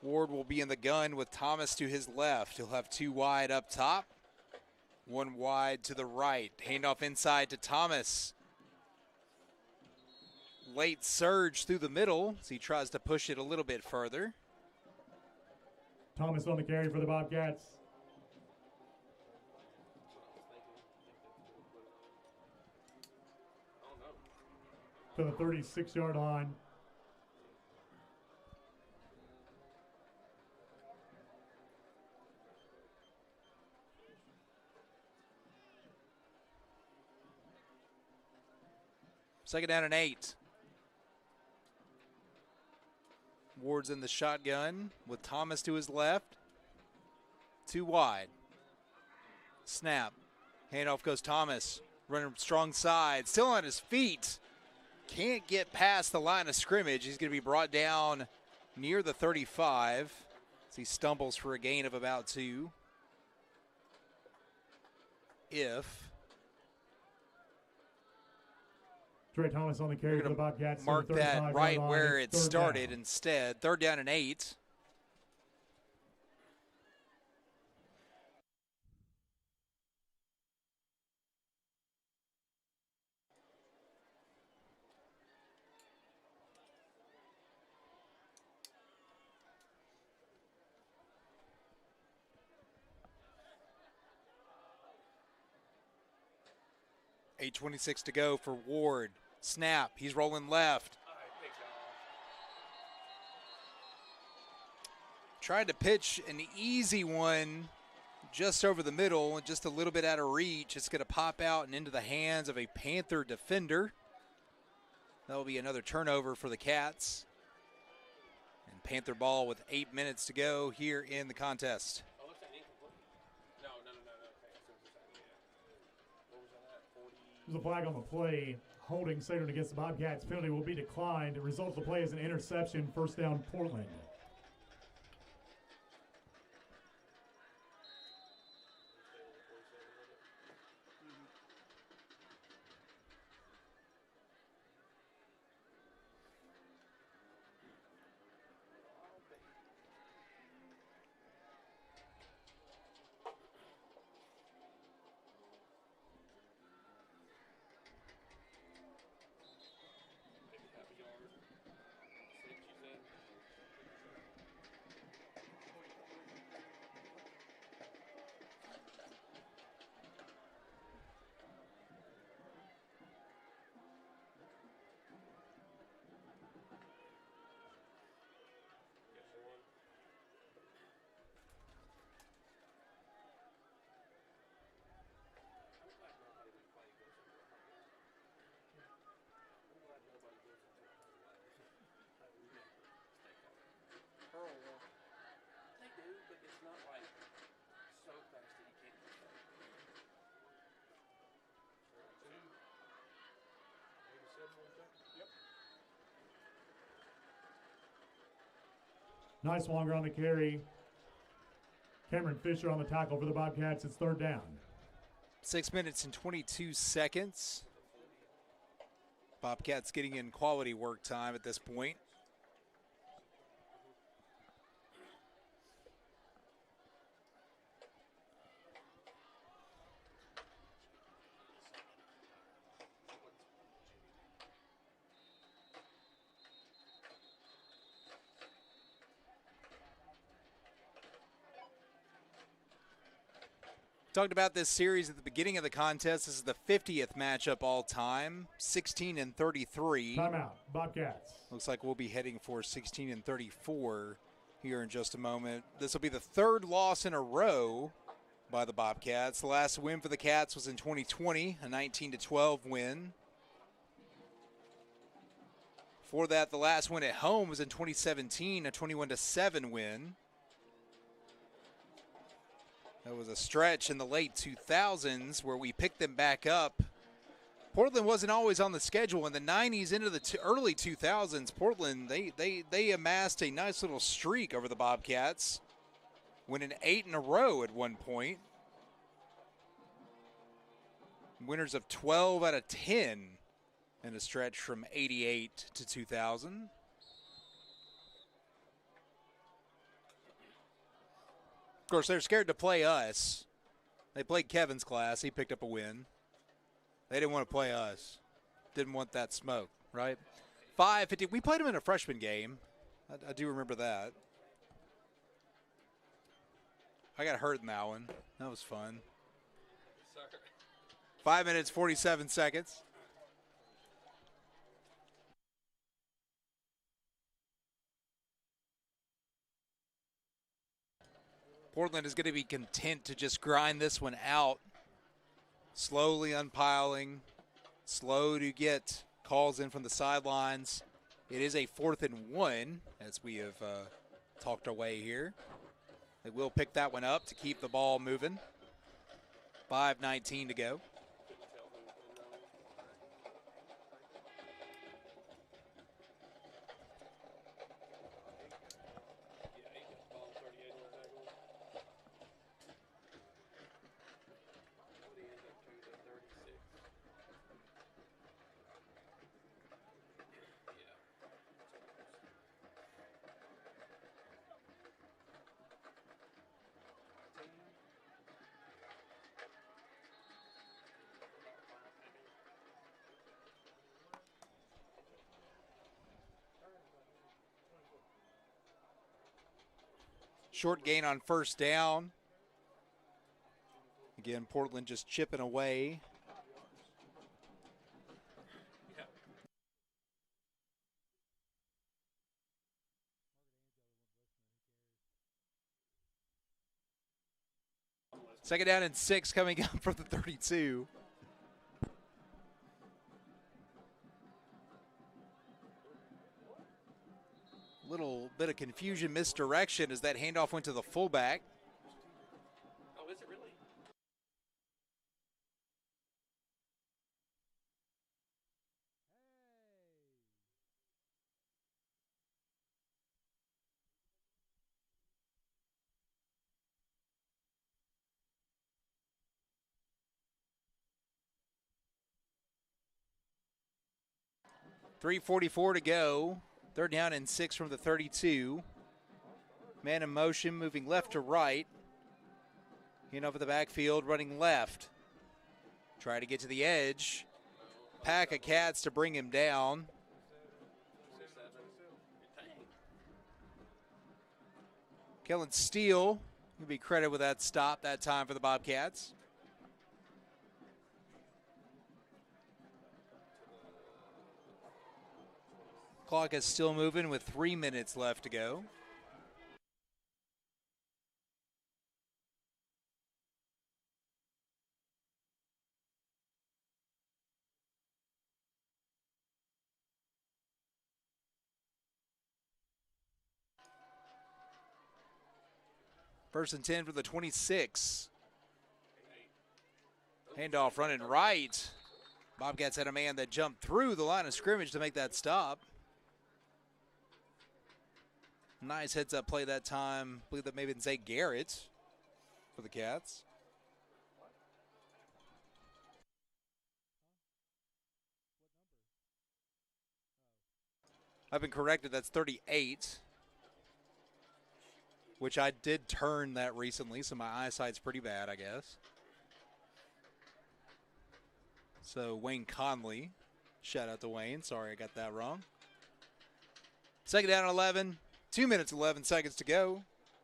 Ward will be in the gun with Thomas to his left. He'll have 2 wide up top, 1 wide to the right. Handoff inside to Thomas. Late surge through the middle as he tries to push it a little bit further. Thomas on the carry for the Bobcats. To the 36-yard line. Second down and 8. Ward's in the shotgun with Thomas to his left. 2 wide. Snap. Handoff goes Thomas. Running strong side. Still on his feet. Can't get past the line of scrimmage. He's going to be brought down near the 35 as he stumbles for a gain of about 2. Trey Thomas on the carry for the Bobcats. Mark that right where it started instead. 3rd down and 8. .8:26 to go for Ward. Snap. He's rolling left. Tried to pitch an easy one just over the middle and just a little bit out of reach. It's going to pop out and into the hands of a Panther defender. That will be another turnover for the Cats. And Panther ball with 8 minutes to go here in the contest. Oh, looks like incomplete. No. Okay. What was that at? 40. There's a flag on the play. Holding Saturn against the Bobcats. Penalty will be declined. The result of the play is an interception. First down, Portland. Maybe half a yard. Safety's in. Get one. I'm glad nobody we play goes over 100. I'm glad nobody goes into 100. I really stay calm. They do, but it's not like so fast that you can't keep up. Yep. Nice longer on the carry. Cameron Fisher on the tackle for the Bobcats. It's third down. 6 minutes and 22 seconds. Bobcats getting in quality work time at this point. Talked about this series at the beginning of the contest. This is the 50th matchup all time, 16 and 33. Timeout, Bobcats. Looks like we'll be heading for 16 and 34 here in just a moment. This will be the third loss in a row by the Bobcats. The last win for the Cats was in 2020, a 19-12 win. Before that, the last win at home was in 2017, a 21-7 win. That was a stretch in the late 2000s where we picked them back up. Portland wasn't always on the schedule in the 90s into the early 2000s. Portland, they amassed a nice little streak over the Bobcats, winning 8 in a row at one point. Winners of 12 out of 10 in a stretch from 88 to 2000. Of course, they're scared to play us. They played Kevin's class. He picked up a win. They didn't want to play us. Didn't want that smoke, right? 5:50. We played them in a freshman game. I do remember that. I got hurt in that one. That was fun. 5 minutes, 47 seconds. Portland is going to be content to just grind this one out, slowly unpiling, slow to get calls in from the sidelines. It is a 4th and 1, as we have talked our way here. They will pick that one up to keep the ball moving. 5:19 to go. Short gain on first down. Again, Portland just chipping away. Second down and 6 coming up from the 32. Little bit of confusion, misdirection as that handoff went to the fullback. Oh, is it really? .344 to go. Third down and 6 from the 32. Man in motion, moving left to right. In over the backfield, running left. Try to get to the edge. Pack of Cats to bring him down. Kellen Steele will be credited with that stop that time for the Bobcats. Clock is still moving with 3 minutes left to go. First and 10 for the 26. Handoff running right. Bobcats had a man that jumped through the line of scrimmage to make that stop. Nice heads-up play that time. I believe that may have been Zay Garrett for the Cats. I've been corrected. That's 38, which I did turn that recently, so my eyesight's pretty bad, I guess. So Wayne Conley. Shout out to Wayne. Sorry I got that wrong. Second down and 11. 2 minutes, 11 seconds to go.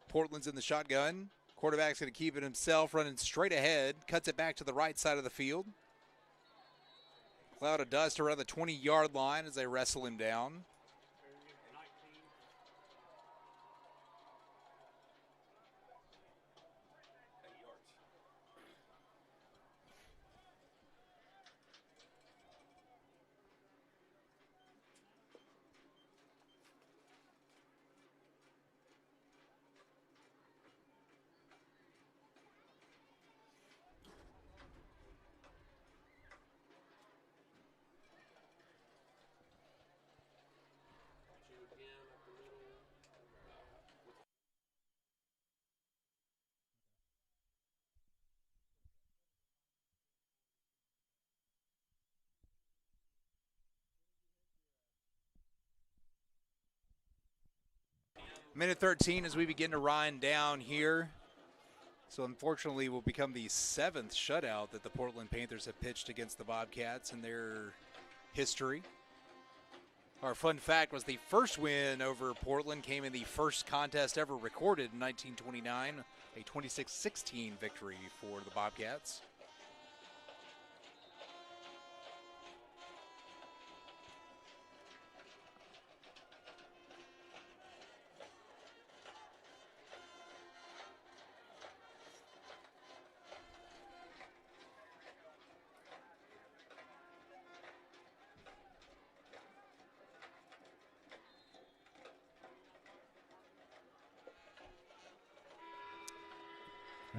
Portland's in the shotgun. Quarterback's going to keep it himself, running straight ahead. Cuts it back to the right side of the field. Cloud of dust around the 20-yard line as they wrestle him down. Minute 13 as we begin to wind down here. So unfortunately will become the 7th shutout that the Portland Panthers have pitched against the Bobcats in their history. Our fun fact was the first win over Portland came in the first contest ever recorded in 1929, a 26-16 victory for the Bobcats.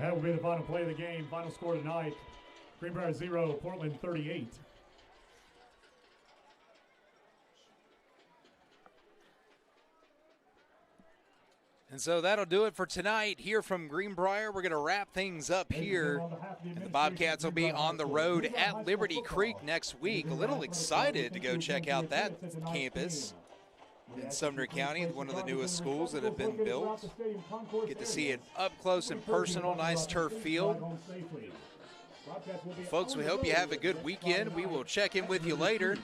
That will be the final play of the game. Final score tonight, Greenbrier 0, Portland 38. And so that'll do it for tonight here from Greenbrier. We're going to wrap things up here. And the Bobcats will be on the road at Liberty Creek next week. A little excited to go check out that campus in Sumner County, one of the newest schools that have been built. Get to see it up close and personal, nice turf field. Folks, we hope you have a good weekend. We will check in with you later.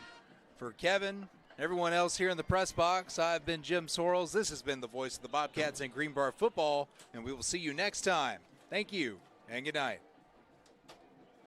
For Kevin, everyone else here in the press box, I've been Jim Sorrells. This has been the voice of the Bobcats and Greenbrier football, and we will see you next time. Thank you, and good night.